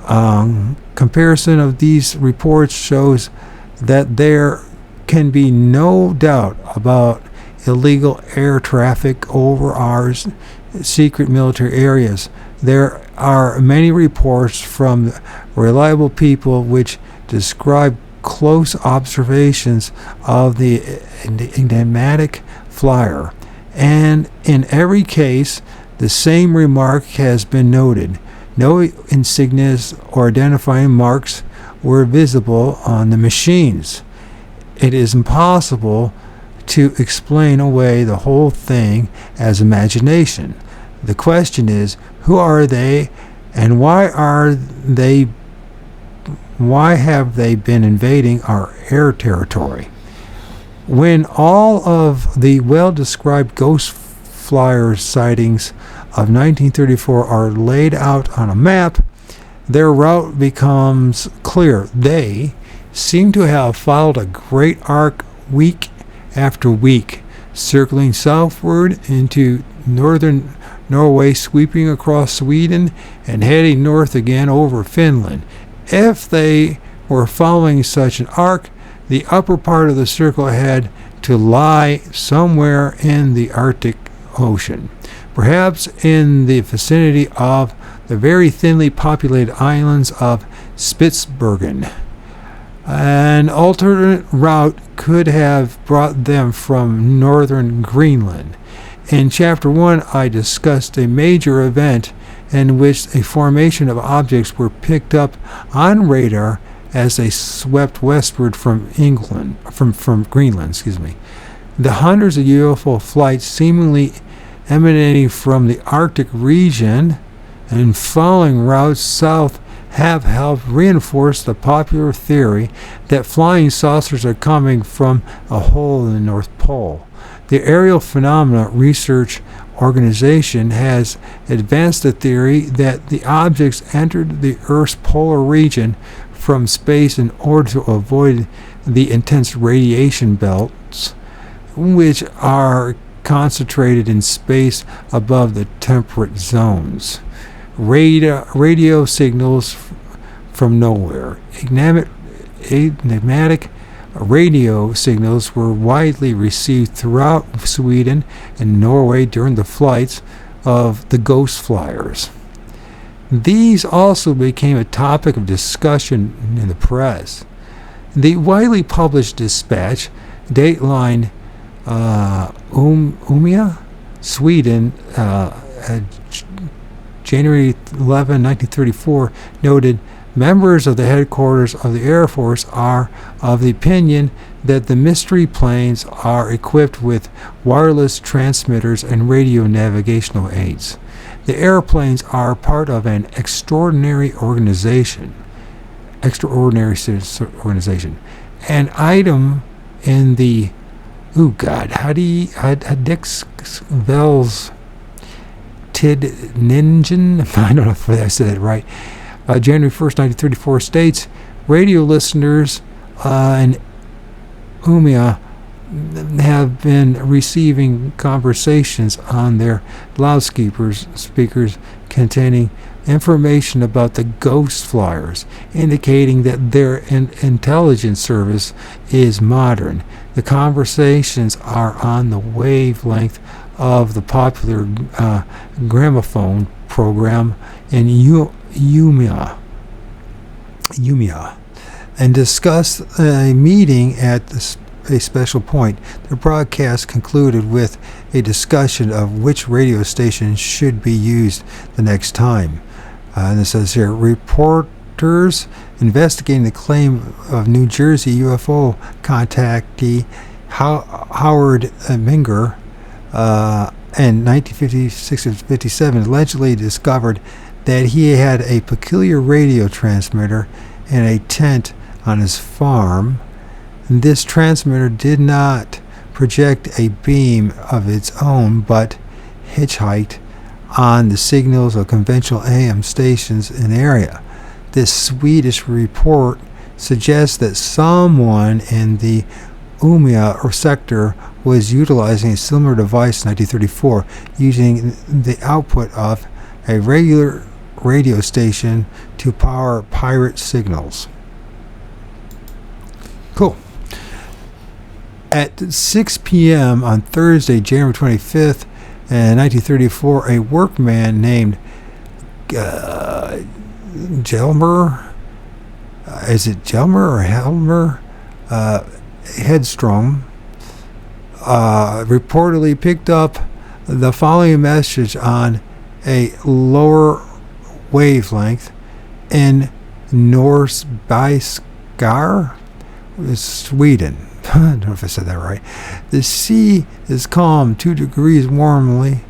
Comparison of these reports shows that there can be no doubt about illegal air traffic over our secret military areas. There are many reports from reliable people which describe close observations of the enigmatic flyer, and in every case the same remark has been noted. No insignias or identifying marks were visible on the machines. It is impossible to explain away the whole thing as imagination. The question is, who are they and why have they been invading our air territory? When all of the well-described ghost flyer sightings of 1934 are laid out on a map, their route becomes clear. They seem to have followed a great arc week after week, circling southward into northern Norway, sweeping across Sweden, and heading north again over Finland. If they were following such an arc, the upper part of the circle had to lie somewhere in the Arctic Ocean, perhaps in the vicinity of the very thinly populated islands of Spitsbergen. An alternate route could have brought them from northern Greenland. In Chapter 1, I discussed a major event in which a formation of objects were picked up on radar as they swept westward from Greenland. The hundreds of UFO flights seemingly emanating from the Arctic region and following routes south have helped reinforce the popular theory that flying saucers are coming from a hole in the North Pole. The Aerial Phenomena Research Organization has advanced the theory that the objects entered the Earth's polar region from space in order to avoid the intense radiation belts, which are concentrated in space above the temperate zones. Radio signals from nowhere. Enigmatic radio signals were widely received throughout Sweden and Norway during the flights of the ghost flyers. These also became a topic of discussion in the press. The widely published dispatch, dateline Umeå, Sweden, January 11, 1934, noted, members of the headquarters of the Air Force are of the opinion that the mystery planes are equipped with wireless transmitters and radio navigational aids. The airplanes are part of an extraordinary organization. An item in the Hadixvels Tidningen, I don't know if I said it right, January 1st, 1934 states, radio listeners in Umeå have been receiving conversations on their loudspeakers containing information about the ghost flyers, indicating that their intelligence service is modern. The conversations are on the wavelength of the popular gramophone program in Umeå, and discussed a meeting at a special point. The broadcast concluded with a discussion of which radio station should be used the next time. And it says here, reporters investigating the claim of New Jersey UFO contactee Howard Minger in 1956-57 allegedly discovered that he had a peculiar radio transmitter in a tent on his farm. This transmitter did not project a beam of its own, but hitchhiked on the signals of conventional AM stations in the area. This Swedish report suggests that someone in the Umeå sector was utilizing a similar device in 1934, using the output of a regular radio station to power pirate signals. Cool. At 6 p.m. on Thursday, January 25th, in 1934, a workman named Hjelmer Hedstrom reportedly picked up the following message on a lower wavelength in Norsbyskar, Sweden. I don't know if I said that right. The sea is calm, 2 degrees warmly.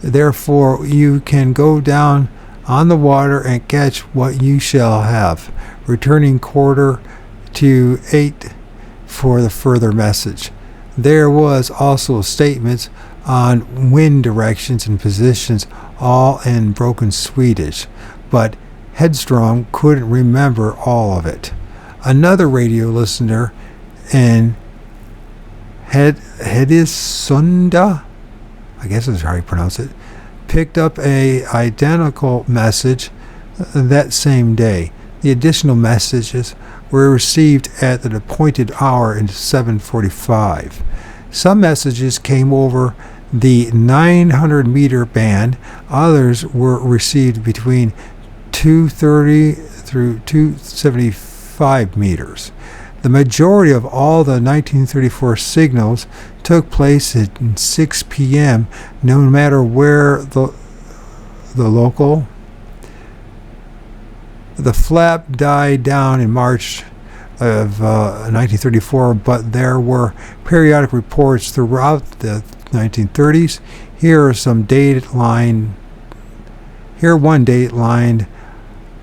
Therefore, you can go down on the water and catch what you shall have. Returning 7:45 for the further message. There was also statements on wind directions and positions, all in broken Swedish, but Hedstrom couldn't remember all of it. Another radio listener in Hedisunda, I guess is how you pronounce it, picked up a identical message that same day. The additional messages were received at the appointed hour in 7:45. Some messages came over the 900-meter band. Others were received between 230 through 275 meters. The majority of all the 1934 signals took place at 6 p.m., no matter where the local. The flap died down in March of 1934, but there were periodic reports throughout the 1930s. Here one dateline,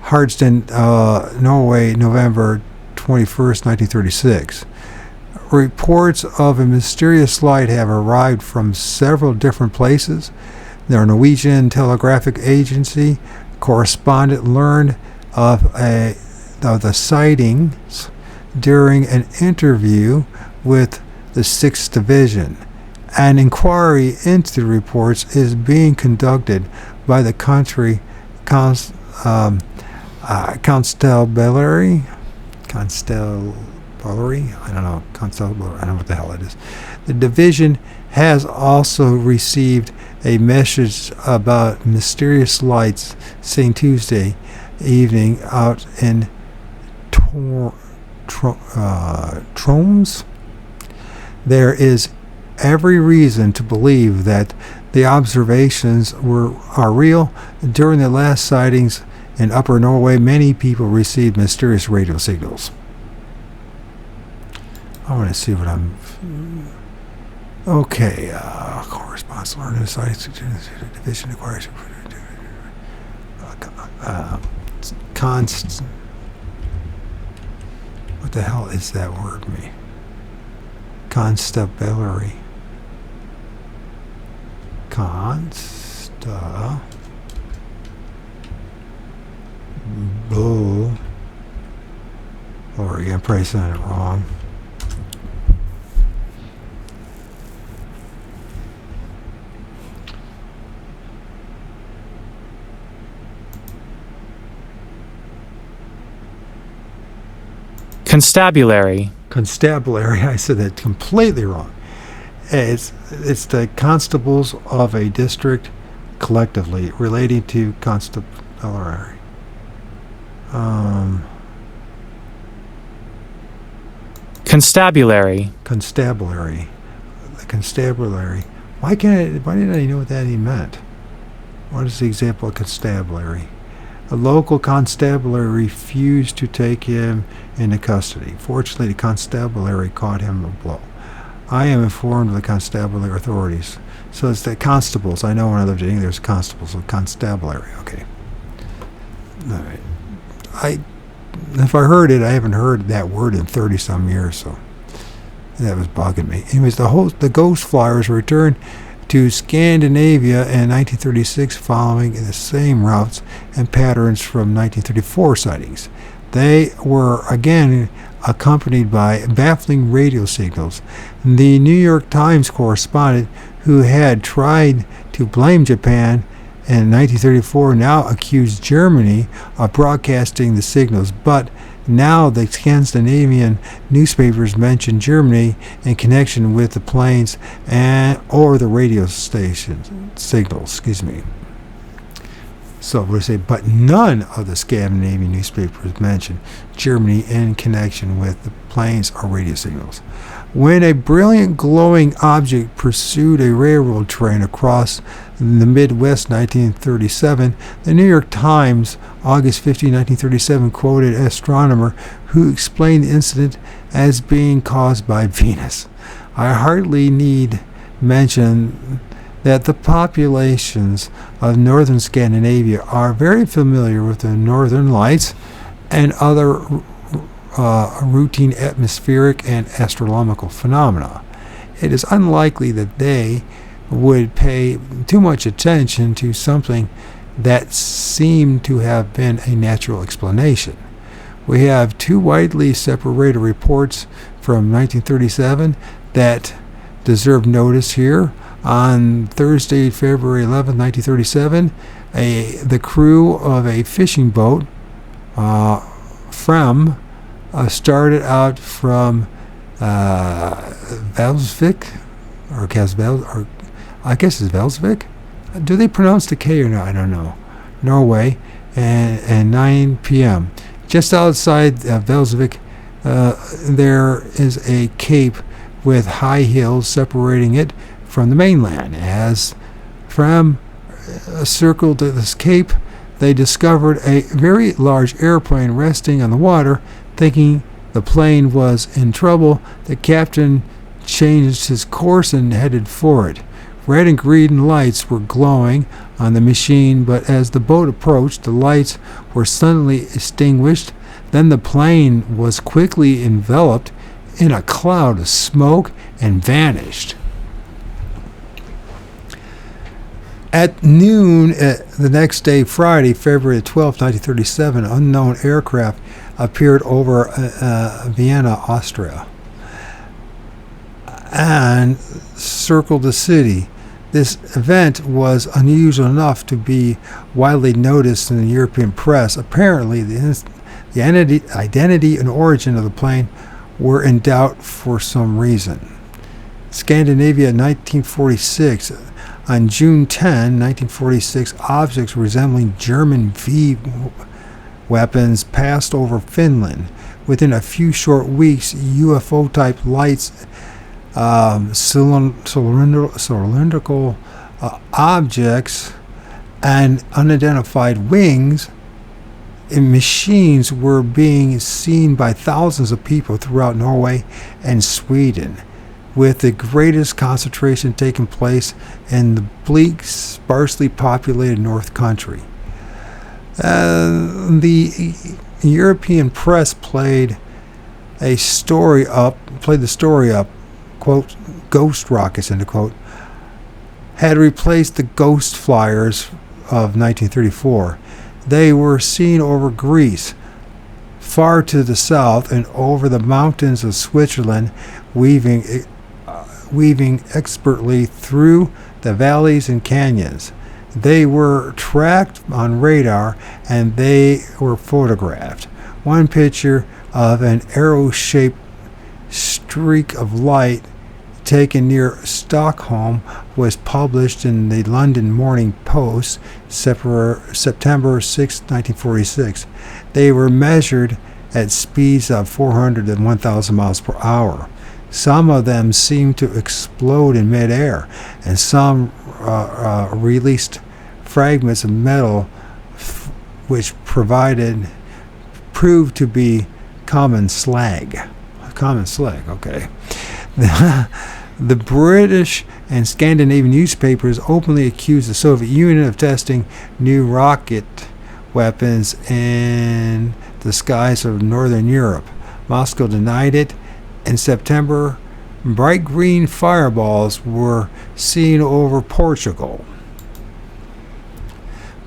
Hardston, Norway, November 21st, 1936. Reports of a mysterious light have arrived from several different places. The Norwegian Telegraphic Agency correspondent learned of the sightings during an interview with the 6th Division. An inquiry into the reports is being conducted by the country constabulary constabulary. I don't know, constabulary. I don't know what the hell it is. The division has also received a message about mysterious lights seen Tuesday evening out in Troms. There is every reason to believe that the observations are real. During the last sightings in Upper Norway, many people received mysterious radio signals. I want to see what I'm... Okay, correspondence learning sites, division requires... What the hell is that word mean? Constabulary. Constabulary. I'm probably saying it wrong. Constabulary. Constabulary. I said that completely wrong. It's the constables of a district collectively relating to constabulary. Constabulary. Constabulary. The constabulary. Why didn't I know what that even meant? What is the example of constabulary? A local constabulary refused to take him into custody. Fortunately, the constabulary caught him a blow. I am informed of the constabulary authorities. So it's the constables. I know when I lived in England, there's constables of constabulary. Okay. All right. If I heard it, I haven't heard that word in 30-some years, so that was bugging me. Anyways, the ghost flyers returned to Scandinavia in 1936 following the same routes and patterns from 1934 sightings. They were again accompanied by baffling radio signals. The New York Times correspondent who had tried to blame Japan in 1934 now accused Germany of broadcasting the signals, but now the Scandinavian newspapers mention Germany in connection with the planes or the radio station signals. So we say, but none of the Scandinavian newspapers mention Germany in connection with the planes or radio signals. When a brilliant glowing object pursued a railroad train across the Midwest 1937, the New York Times, August 15, 1937, quoted an astronomer who explained the incident as being caused by Venus. I hardly need mention that the populations of northern Scandinavia are very familiar with the northern lights and other routine atmospheric and astronomical phenomena. It is unlikely that they would pay too much attention to something that seemed to have been a natural explanation. We have two widely separated reports from 1937 that deserve notice here. On Thursday, February 11, 1937, the crew of a fishing boat started out from Valsvik, or I guess it's Valsvik. Do they pronounce the K or not? I don't know. Norway, and 9 p.m. Just outside Valsvik, there is a cape with high hills separating it from the mainland. As Fram circled this cape, they discovered a very large airplane resting on the water. Thinking the plane was in trouble, the captain changed his course and headed for it. Red and green lights were glowing on the machine, but as the boat approached, the lights were suddenly extinguished. Then the plane was quickly enveloped in a cloud of smoke and vanished. At noon the next day, Friday, February 12, 1937, unknown aircraft appeared over Vienna, Austria, and circled the city. This event was unusual enough to be widely noticed in the European press. Apparently, the identity and origin of the plane were in doubt for some reason. Scandinavia, 1946. On June 10, 1946, objects resembling German V weapons passed over Finland. Within a few short weeks, UFO-type lights, cylindrical objects, and unidentified wings and machines were being seen by thousands of people throughout Norway and Sweden, with the greatest concentration taking place in the bleak, sparsely populated North Country. The European press played the story up, quote, ghost rockets, end quote, had replaced the ghost flyers of 1934. They were seen over Greece, far to the south, and over the mountains of Switzerland, weaving expertly through the valleys and canyons. They were tracked on radar, and they were photographed. One picture of an arrow-shaped streak of light taken near Stockholm was published in the London Morning Post, September 6, 1946. They were measured at speeds of 400 and 1,000 miles per hour. Some of them seemed to explode in midair, and some released fragments of metal which proved to be common slag, okay. The British and Scandinavian newspapers openly accused the Soviet Union of testing new rocket weapons in the skies of Northern Europe. Moscow denied it. In September, bright green fireballs were seen over Portugal.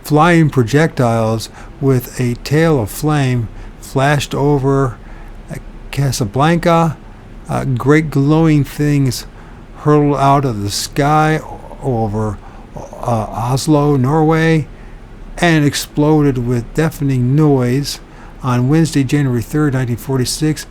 Flying projectiles with a tail of flame flashed over Casablanca. Great glowing things hurtled out of the sky over Oslo, Norway, and exploded with deafening noise. On Wednesday, January 3rd, 1946,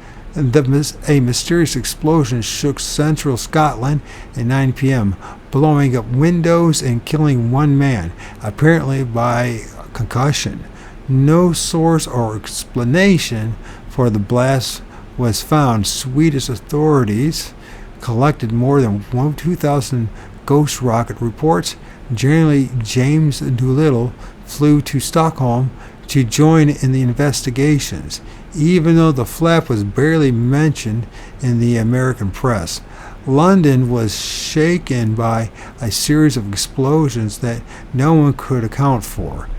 a mysterious explosion shook central Scotland at 9 p.m., blowing up windows and killing one man, apparently by concussion. No source or explanation for the blast was found. Swedish authorities collected more than 2,000 ghost rocket reports. Generally, James Doolittle flew to Stockholm to join in the investigations, even though the flap was barely mentioned in the American press. London was shaken by a series of explosions that no one could account for.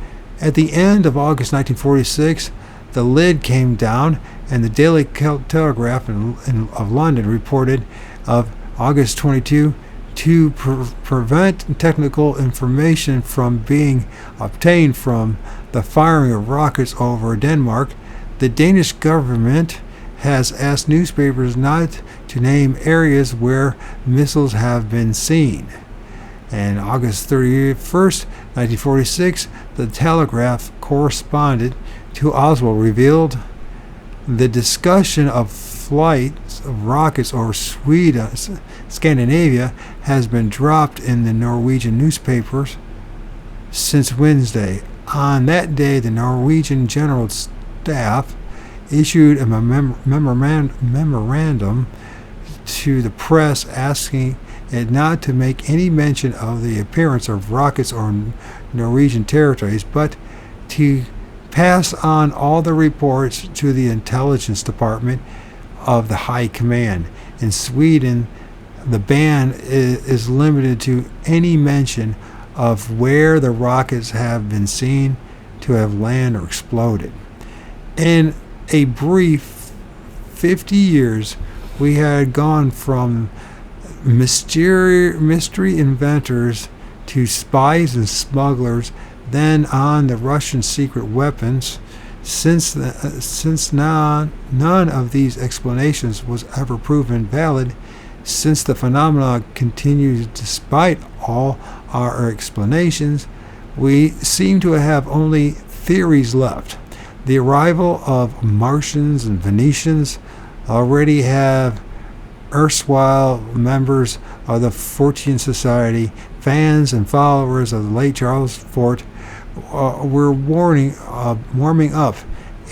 At the end of August 1946, the lid came down, and the Daily Telegraph of London reported of August 22, to prevent technical information from being obtained from the firing of rockets over Denmark, the Danish government has asked newspapers not to name areas where missiles have been seen. And August 31st, 1946, the Telegraph correspondent to Oslo revealed the discussion of flights of rockets over Sweden, Scandinavia, has been dropped in the Norwegian newspapers since Wednesday. On that day, the Norwegian General Staff issued a memorandum to the press asking it not to make any mention of the appearance of rockets on Norwegian territories, but to pass on all the reports to the intelligence department of the High Command. In Sweden, the ban is limited to any mention of where the rockets have been seen to have landed or exploded. In a brief 50 years, we had gone from mystery inventors to spies and smugglers, then on the Russian secret weapons. Since none of these explanations was ever proven valid, since the phenomena continues despite all our explanations, we seem to have only theories left. The arrival of Martians and Venetians, already have erstwhile members of the Fortean Society, fans and followers of the late Charles Fort, were warming up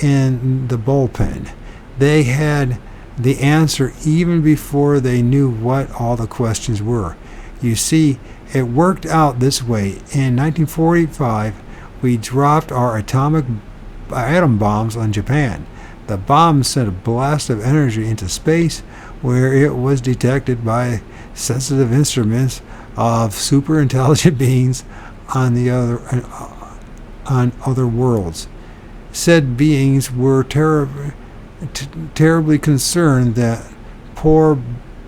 in the bullpen. They had the answer even before they knew what all the questions were. You see, it worked out this way. In 1945, we dropped our atom bombs on Japan. The bomb sent a blast of energy into space where it was detected by sensitive instruments of super intelligent beings on other worlds. Said beings were terribly concerned that poor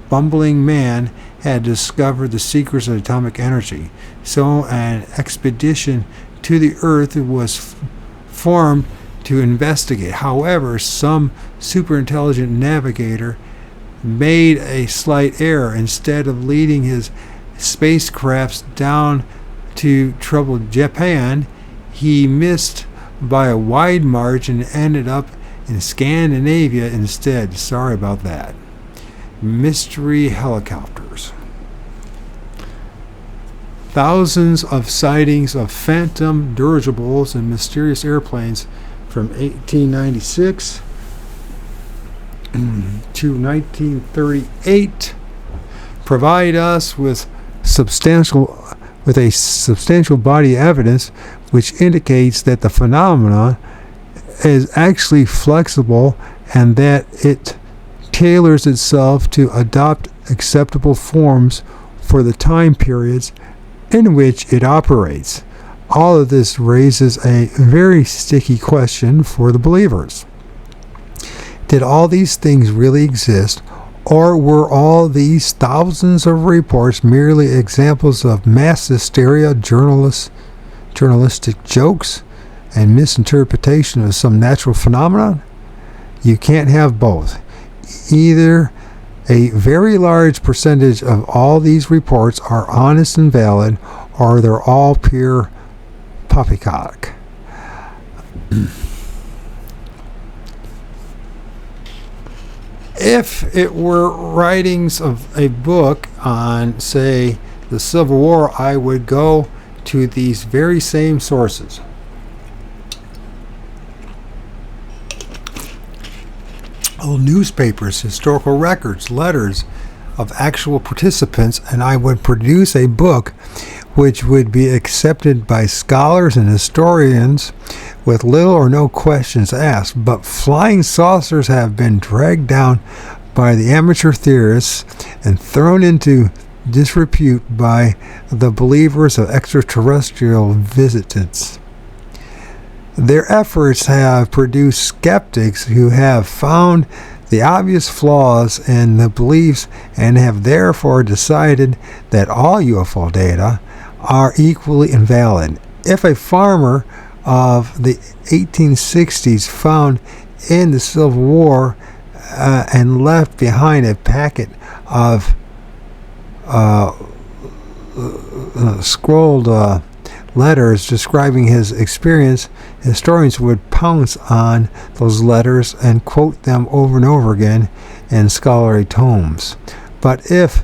bumbling man had discovered the secrets of atomic energy. So an expedition to the Earth was formed to investigate. However, some superintelligent navigator made a slight error. Instead of leading his spacecrafts down to troubled Japan, he missed by a wide margin and ended up in Scandinavia instead. Sorry about that. Mystery helicopters. Thousands of sightings of phantom dirigibles and mysterious airplanes from 1896 to 1938 provide us with a substantial body of evidence which indicates that the phenomenon is actually flexible and that it tailors itself to adopt acceptable forms for the time periods in which it operates. All of this raises a very sticky question for the believers. Did all these things really exist, or were all these thousands of reports merely examples of mass hysteria, journalistic jokes, and misinterpretation of some natural phenomenon? You can't have both. Either a very large percentage of all these reports are honest and valid, or they're all pure poppycock. If it were writings of a book on, say, the Civil War, I would go to these very same sources. Old newspapers, historical records, letters of actual participants, and I would produce a book which would be accepted by scholars and historians with little or no questions asked. But flying saucers have been dragged down by the amateur theorists and thrown into disrepute by the believers of extraterrestrial visitants. Their efforts have produced skeptics who have found the obvious flaws in the beliefs and have therefore decided that all UFO data are equally invalid. If a farmer of the 1860s found in the Civil War and left behind a packet of scrolled letters describing his experience, historians would pounce on those letters and quote them over and over again in scholarly tomes. But if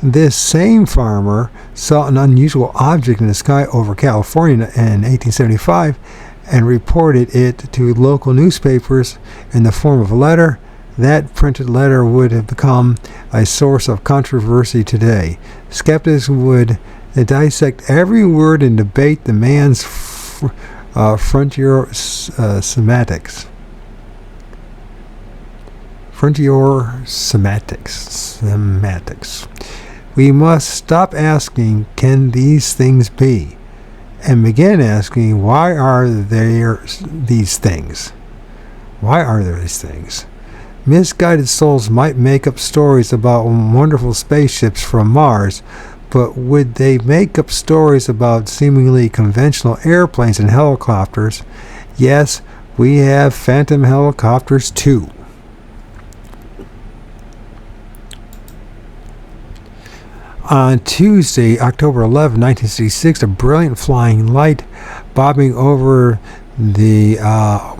this same farmer saw an unusual object in the sky over California in 1875 and reported it to local newspapers in the form of a letter, that printed letter would have become a source of controversy today. Skeptics would dissect every word and debate the man's frontier semantics. We must stop asking, can these things be? And begin asking, why are there these things? Why are there these things? Misguided souls might make up stories about wonderful spaceships from Mars, but would they make up stories about seemingly conventional airplanes and helicopters? Yes, we have phantom helicopters too. On Tuesday, October 11, 1966, a brilliant flying light bobbing over the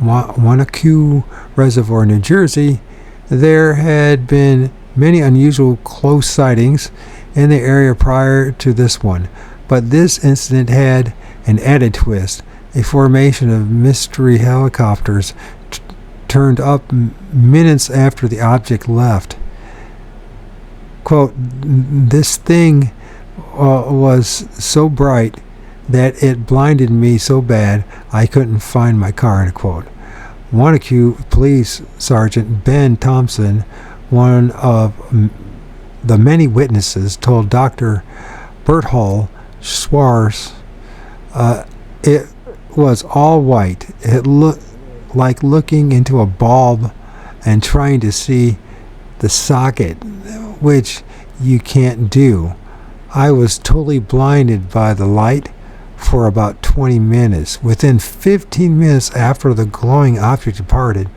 Wanacue Reservoir, New Jersey, There had been many unusual close sightings in the area prior to this one, but this incident had an added twist. A formation of mystery helicopters turned up minutes after the object left. Quote, this thing was so bright that it blinded me so bad I couldn't find my car, end quote. Wanacue Police Sergeant Ben Thompson, one of the many witnesses, told Dr. Berthol Schwarz, it was all white. It looked like looking into a bulb and trying to see the socket, which you can't do. I was totally blinded by the light for about 20 minutes. Within 15 minutes after the glowing object departed,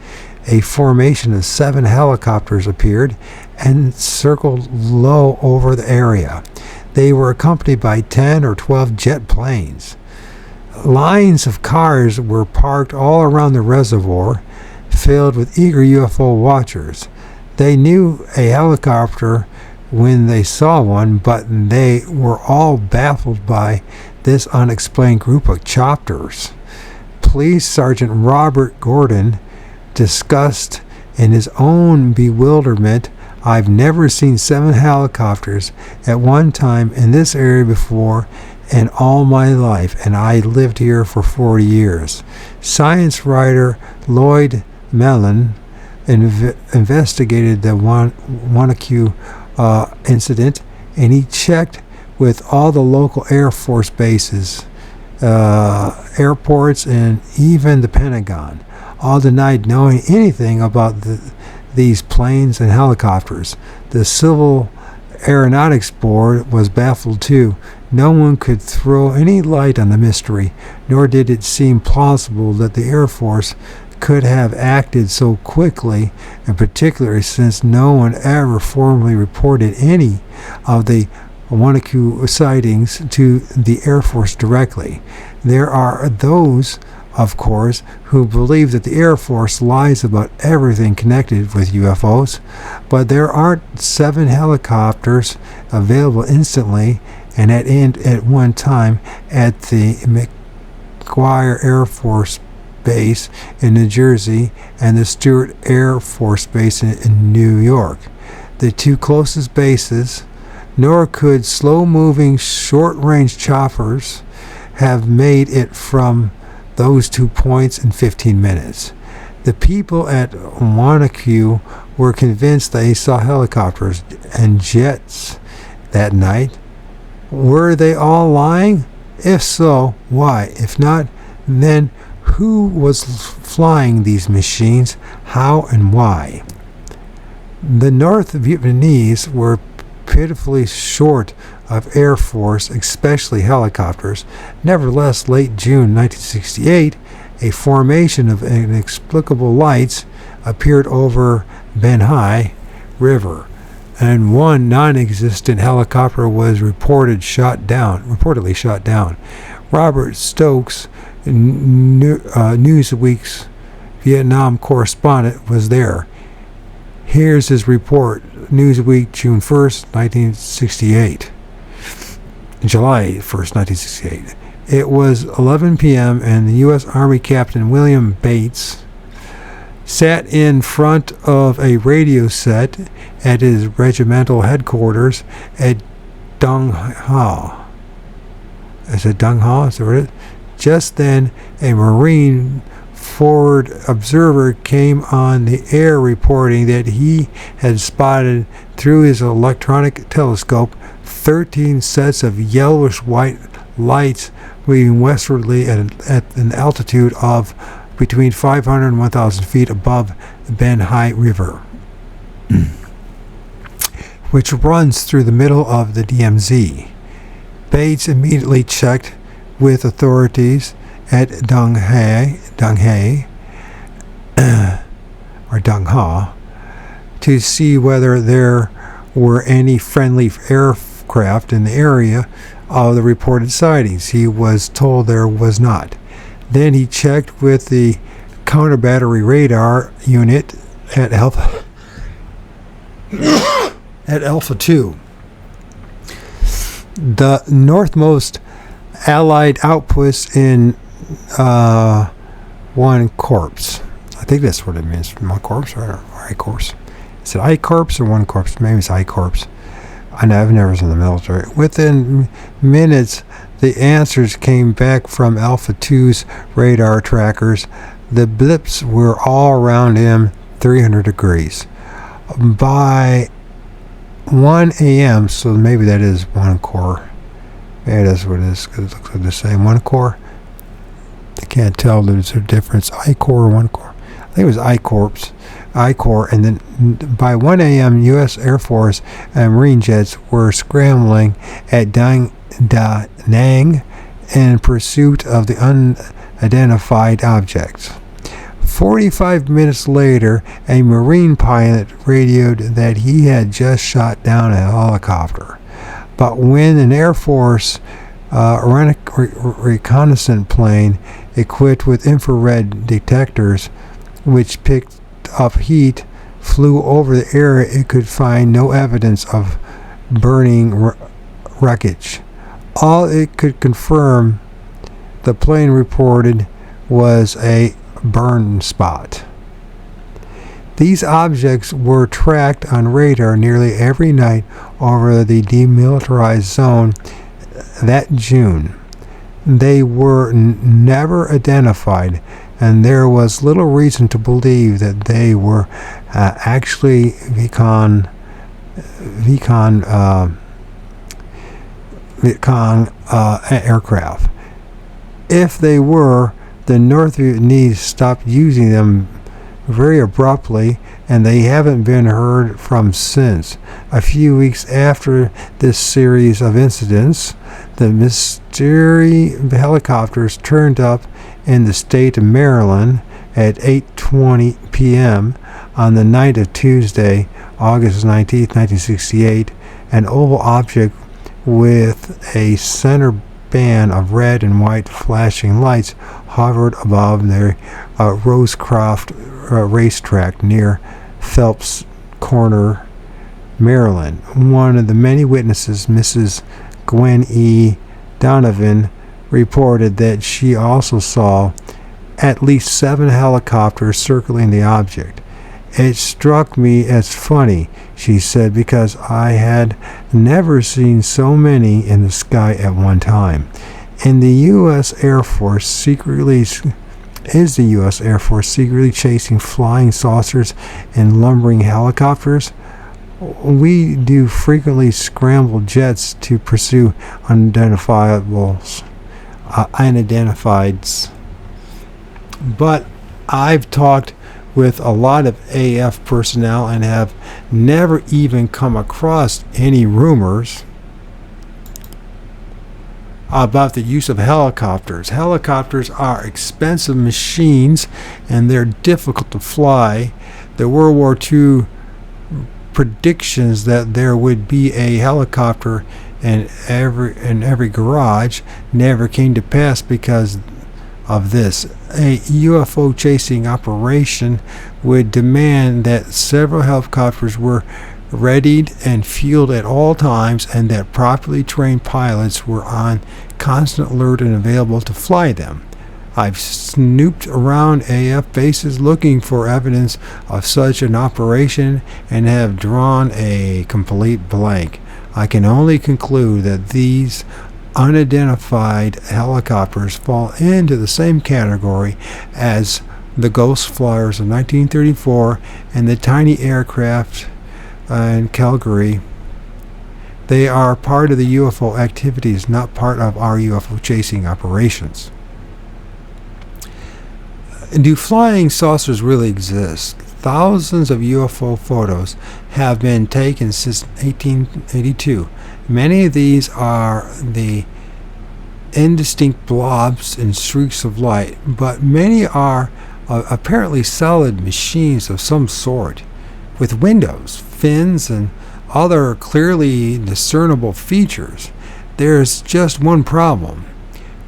a formation of 7 helicopters appeared and circled low over the area. They were accompanied by 10 or 12 jet planes. Lines of cars were parked all around the reservoir, filled with eager UFO watchers. They knew a helicopter when they saw one, but they were all baffled by this unexplained group of chopters. Police Sergeant Robert Gordon discussed in his own bewilderment, I've never seen 7 helicopters at one time in this area before in all my life, and I lived here for 40 years. Science writer Lloyd Mellon investigated the Wanacue incident, and he checked with all the local Air Force bases, airports, and even the Pentagon. All denied knowing anything about these planes and helicopters. The Civil Aeronautics Board was baffled too. No one could throw any light on the mystery, nor did it seem plausible that the Air Force could have acted so quickly, in particular since no one ever formally reported any of the Wanacue sightings to the Air Force directly. There are those, of course, who believe that the Air Force lies about everything connected with UFOs, but there aren't 7 helicopters available instantly and at one time at the McGuire Air Force Base in New Jersey and the Stewart Air Force Base in New York, the 2 closest bases, nor could slow-moving, short-range choppers have made it from those 2 points in 15 minutes. The people at Wanacue were convinced they saw helicopters and jets that night. Were they all lying? If so, why? If not, then who was flying these machines? How and why? The North Vietnamese were pitifully short of Air Force, especially helicopters. Nevertheless, late June 1968, a formation of inexplicable lights appeared over Ben Hai River, and one non-existent helicopter was reportedly shot down. Robert Stokes, Newsweek's Vietnam correspondent, was there. Here's his report, Newsweek, June 1st, 1968. July 1st, 1968. It was 11 p.m. and the U.S. Army Captain William Bates sat in front of a radio set at his regimental headquarters at Dung Ha. Is it Dung Ha? Is that what it is? Just then, a Marine forward observer came on the air reporting that he had spotted through his electronic telescope 13 sets of yellowish-white lights moving westwardly at an altitude of between 500 and 1,000 feet above the Ben Hai River, which runs through the middle of the DMZ. Bates immediately checked with authorities at Dung Ha to see whether there were any friendly aircraft in the area of the reported sightings. He was told there was not. Then he checked with the counter-battery radar unit at at Alpha 2. The northmost Allied outpost in one corpse. I think that's what it means. One corpse or I corpse. Is it I corpse or one corpse? Maybe it's I corpse. I know I've never was in the military. Within minutes, the answers came back from Alpha 2's radar trackers. The blips were all around him, 300 degrees. By 1 a.m., so maybe that is one core. Yeah, that's what it is, because it looks like the same. One core. I can't tell there's a difference. I core or one core. I think it was I core, and then by 1 a.m., U.S. Air Force and Marine jets were scrambling at Da Nang in pursuit of the unidentified objects. 45 minutes later, a Marine pilot radioed that he had just shot down a helicopter. But when an Air Force reconnaissance plane equipped with infrared detectors, which picked up heat, flew over the area, it could find no evidence of burning wreckage. All it could confirm, the plane reported, was a burn spot. These objects were tracked on radar nearly every night over the demilitarized zone that June. They were never identified, and there was little reason to believe that they were actually Vietcong aircraft. If they were, the North Vietnamese stopped using them very abruptly, and they haven't been heard from since. A few weeks after this series of incidents, the mystery helicopters turned up in the state of Maryland at 8:20 p.m. on the night of Tuesday, August 19, 1968. An oval object with a center band of red and white flashing lights hovered above the Rosecroft racetrack near Phelps Corner, Maryland. One of the many witnesses, Mrs. Gwen E. Donovan, reported that she also saw at least 7 helicopters circling the object. It struck me as funny, she said, because I had never seen so many in the sky at one time. And the U.S. Air Force secretly chasing flying saucers and lumbering helicopters? We do frequently scramble jets to pursue unidentifieds. But I've talked with a lot of AF personnel and have never even come across any rumors about the use of helicopters. Helicopters are expensive machines and they're difficult to fly. The World War II predictions that there would be a helicopter in every garage never came to pass because of this. A UFO chasing operation would demand that several helicopters were readied and fueled at all times, and that properly trained pilots were on constant alert and available to fly them. I've snooped around AF bases looking for evidence of such an operation and have drawn a complete blank. I can only conclude that these unidentified helicopters fall into the same category as the Ghost Flyers of 1934 and the tiny aircraft in Calgary. They are part of the UFO activities, not part of our UFO chasing operations. Do flying saucers really exist? Thousands of UFO photos have been taken since 1882. Many of these are the indistinct blobs and streaks of light, but many are apparently solid machines of some sort, with windows, fins, and other clearly discernible features. There's just one problem.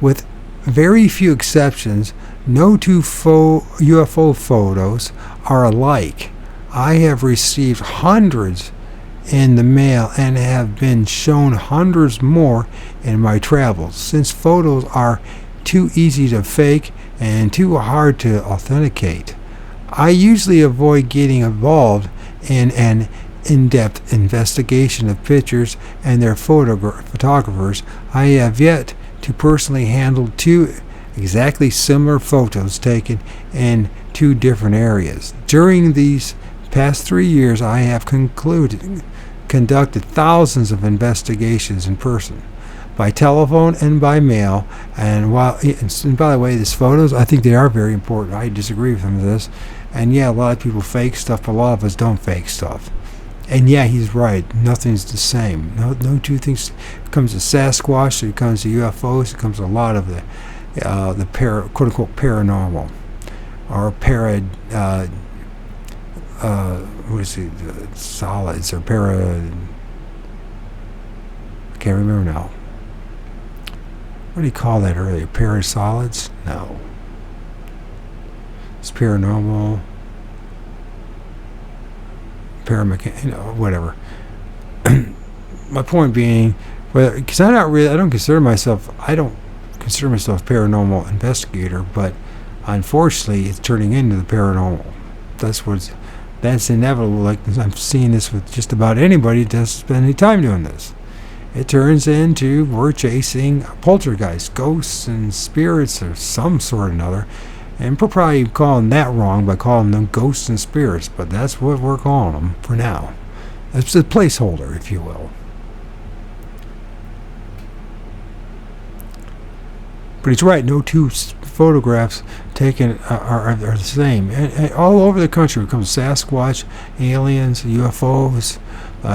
With very few exceptions, no two UFO photos are alike. I have received hundreds in the mail and have been shown hundreds more in my travels. Since photos are too easy to fake and too hard to authenticate, I usually avoid getting involved in an in-depth investigation of pictures and their photographers. I have yet to personally handle two exactly similar photos taken in two different areas. During these past 3 years, I have conducted thousands of investigations in person, by telephone and by mail. And by the way, these photos, I think they are very important. I disagree with some of this. And yeah, a lot of people fake stuff, but a lot of us don't fake stuff. And yeah, he's right. Nothing's the same. No two things. It comes to Sasquatch, it comes to UFOs, it comes to a lot of the quote unquote paranormal, or solids, or I can't remember now. What do you call that earlier? Parasolids? No. It's paranormal, whatever. My point being, because I don't consider myself a paranormal investigator, but unfortunately, it's turning into the paranormal. That's inevitable. Like, I'm seeing this with just about anybody that spend any time doing this. It turns into we're chasing poltergeists, ghosts, and spirits, or some sort or another. And we're probably calling that wrong by calling them ghosts and spirits, but that's what we're calling them for now. It's a placeholder, if you will. But he's right, no two photographs taken are the same. And all over the country, it comes Sasquatch, aliens, UFOs,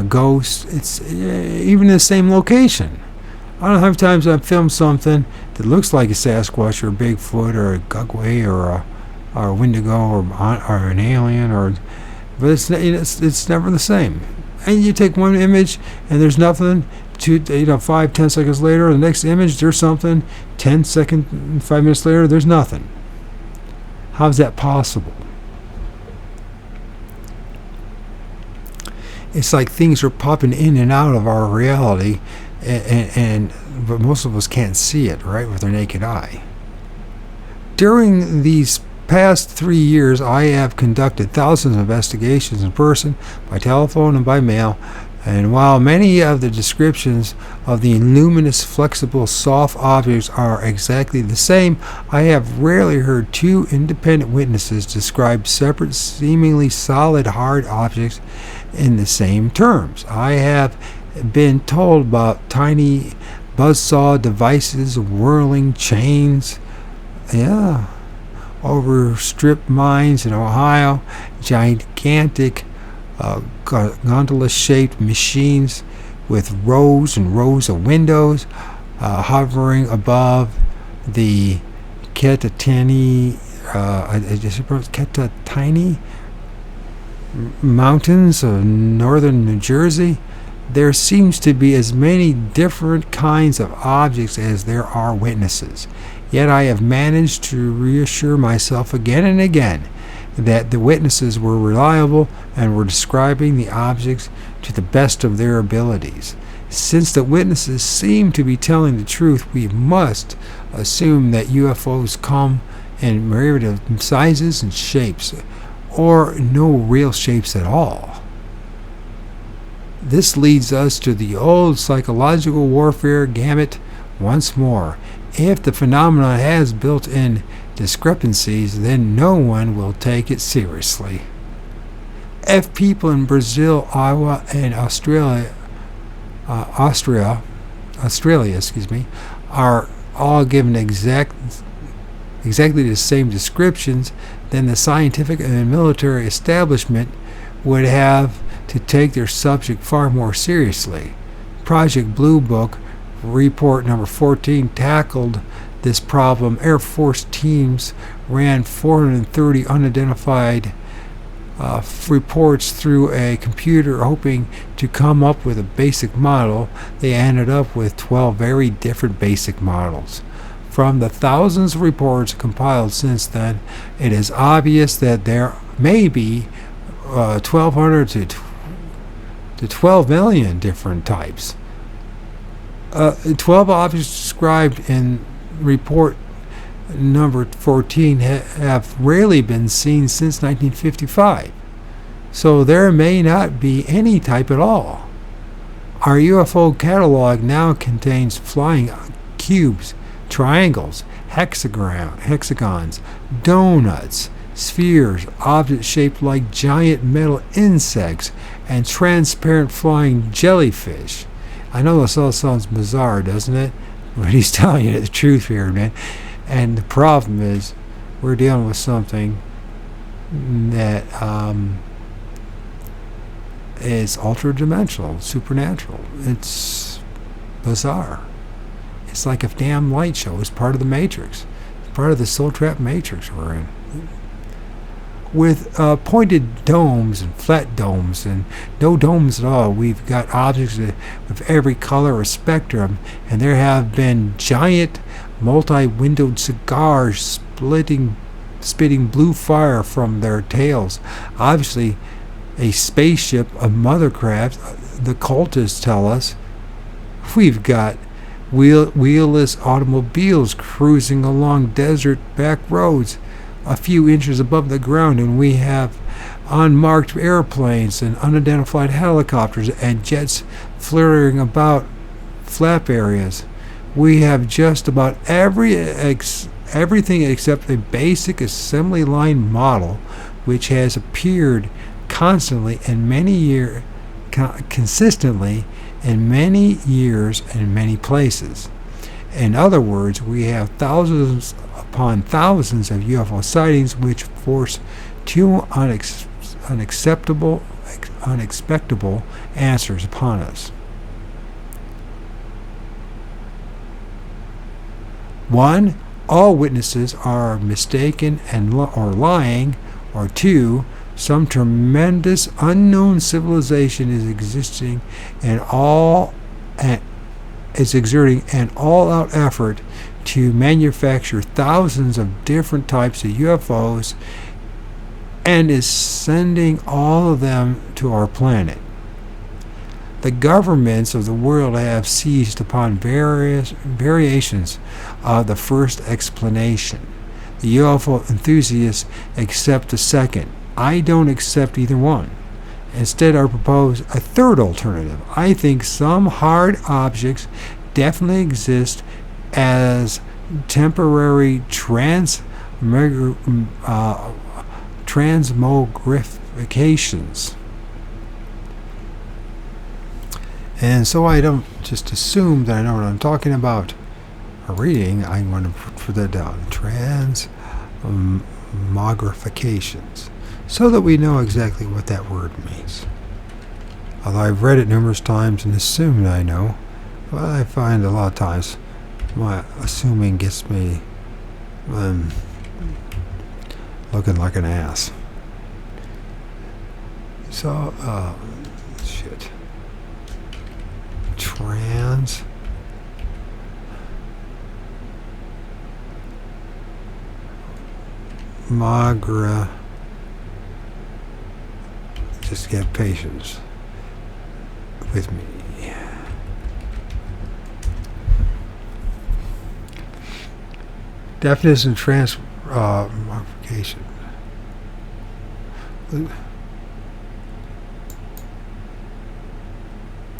ghosts. It's even in the same location. I don't know how many times I've filmed something that looks like a Sasquatch or a Bigfoot or a Gugway or a Wendigo or an alien, but it's never the same. And you take one image and there's nothing. 5-10 seconds later, the next image there's something. 5 minutes later, there's nothing. How is that possible? It's like things are popping in and out of our reality. But most of us can't see it, right, with their naked eye. During these past 3 years, I have conducted thousands of investigations in person, by telephone, and by mail. And while many of the descriptions of the luminous, flexible, soft objects are exactly the same, I have rarely heard two independent witnesses describe separate, seemingly solid, hard objects in the same terms. I have been told about tiny buzzsaw devices, whirling chains, over strip mines in Ohio, gigantic gondola-shaped machines with rows and rows of windows hovering above the Ketatini mountains of northern New Jersey. There seems to be as many different kinds of objects as there are witnesses. Yet I have managed to reassure myself again and again that the witnesses were reliable and were describing the objects to the best of their abilities. Since the witnesses seem to be telling the truth, we must assume that UFOs come in myriad of sizes and shapes, or no real shapes at all. This leads us to the old psychological warfare gamut once more. If the phenomenon has built-in discrepancies, then no one will take it seriously. If people in Brazil, Iowa, and Australia, are all given exactly the same descriptions, then the scientific and military establishment would have to take their subject far more seriously. Project Blue Book report number 14 tackled this problem. Air Force teams ran 430 unidentified reports through a computer hoping to come up with a basic model. They ended up with 12 very different basic models. From the thousands of reports compiled since then, it is obvious that there may be 1,200 to 12 million different types. 12 objects described in report number 14 have rarely been seen since 1955. So there may not be any type at all. Our UFO catalog now contains flying cubes, triangles, hexagons, donuts, spheres, objects shaped like giant metal insects, and transparent flying jellyfish. I know this all sounds bizarre, doesn't it? But he's telling you the truth here, man. And the problem is, we're dealing with something that is ultra-dimensional, supernatural. It's bizarre. It's like a damn light show. It's part of the Matrix. It's part of the soul trap Matrix we're in. With pointed domes and flat domes and no domes at all, we've got objects of every color or spectrum, and there have been giant multi-windowed cigars spitting blue fire from their tails. Obviously a spaceship, a mothercraft, the cultists tell us. We've got wheelless automobiles cruising along desert back roads a few inches above the ground, and we have unmarked airplanes and unidentified helicopters and jets flittering about flap areas. We have just about everything except a basic assembly line model, which has appeared consistently in many years in many places. In other words, we have thousands upon thousands of UFO sightings, which force two unexpectable answers upon us. 1, all witnesses are mistaken or lying, or 2, some tremendous unknown civilization is exerting an all-out effort to manufacture thousands of different types of UFOs and is sending all of them to our planet. The governments of the world have seized upon various variations of the first explanation. The UFO enthusiasts accept the second. I don't accept either one. Instead, I propose a third alternative. I think some hard objects definitely exist as temporary transmogrifications. And so I don't just assume that I know what I'm talking about or reading. I'm going to put that down. Transmogrifications. So that we know exactly what that word means. Although I've read it numerous times and assumed I know, but I find a lot of times my assuming gets me looking like an ass. So, shit. Just get patience with me. Definition of transmogrification.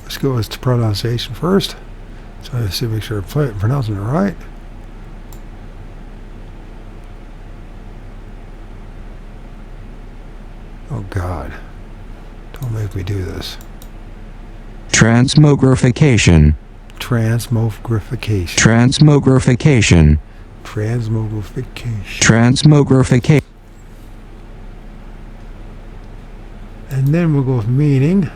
Let's go with the pronunciation first. So I have to make sure I'm pronouncing it right. Oh God. Don't make me do this. Transmogrification. Transmogrification. Transmogrification. Transmogrification. Transmogrification. And then we'll go with meaning.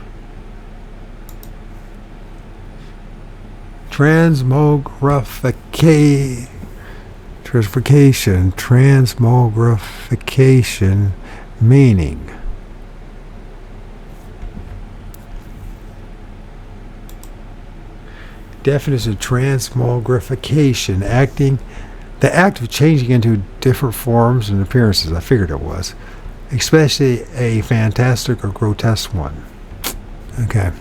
Transmogrification, meaning. Definition of transmogrification, the act of changing into different forms and appearances. I figured it was. especially a fantastic or grotesque one. Okay.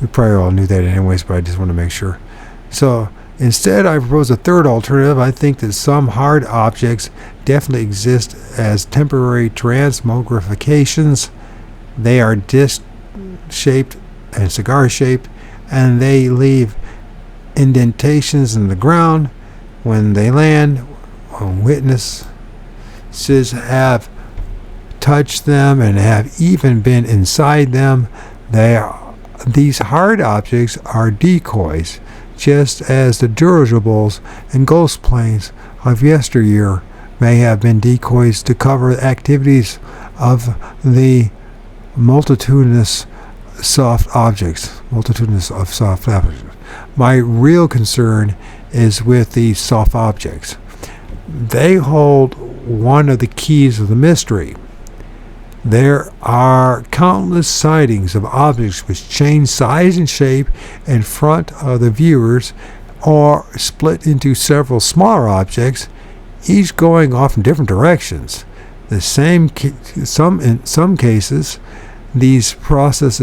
We probably all knew that anyways, but I just want to make sure. So instead, I propose a third alternative. I think that some hard objects definitely exist as temporary transmogrifications. They are disc-shaped and cigar-shaped, and they leave indentations in the ground when they land. When witnesses have touched them and have even been inside them, these hard objects are decoys, just as the dirigibles and ghost planes of yesteryear may have been decoys to cover activities of the multitudinous soft objects. My real concern is with these soft objects. They hold one of the keys of the mystery. There are countless sightings of objects which change size and shape in front of the viewers, or split into several smaller objects, each going off in different directions. In some cases, this process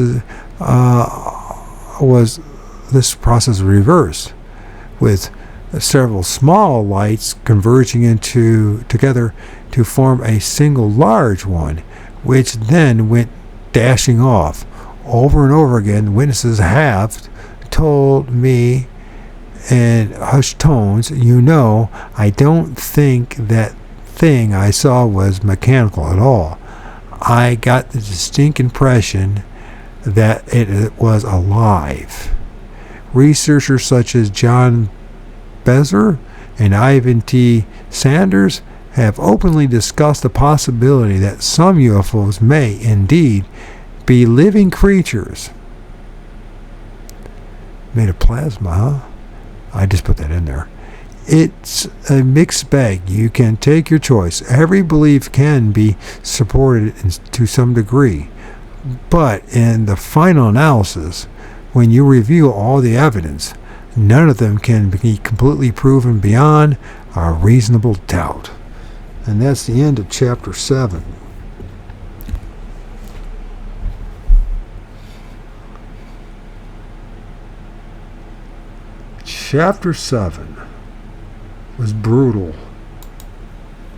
was reversed, with several small lights converging together to form a single large one, which then went dashing off. Over and over again, witnesses have told me in hushed tones, I don't think that thing I saw was mechanical at all. I got the distinct impression that it was alive. Researchers such as John Bezer and Ivan T. Sanders have openly discussed the possibility that some UFOs may indeed be living creatures made of plasma, huh? I just put that in there. It's a mixed bag. You can take your choice. Every belief can be supported to some degree, but in the final analysis, when you review all the evidence, none of them can be completely proven beyond a reasonable doubt. And that's the end of chapter 7. Chapter 7 was brutal.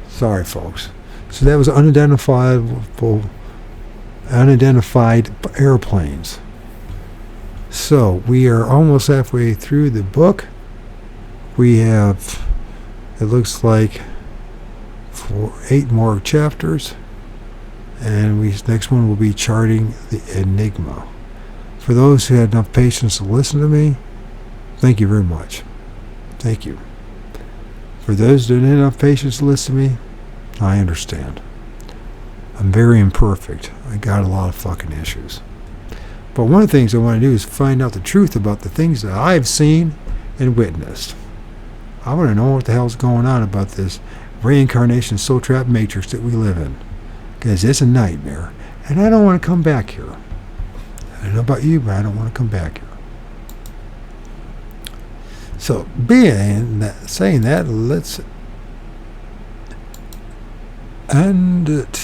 Sorry, folks. So that was unidentified airplanes. So we are almost halfway through the book. We have, it looks like, 8 more chapters, and next one will be charting the enigma. For those who had enough patience to listen to me, thank you very much. Thank you. For those who didn't have enough patience to listen to me, I understand. I'm very imperfect. I got a lot of fucking issues. But one of the things I want to do is find out the truth about the things that I've seen and witnessed. I want to know what the hell's going on about this reincarnation soul trap matrix that we live in, because it's a nightmare, and I don't want to come back here. I don't know about you, but I don't want to come back here. So, saying that, let's end it.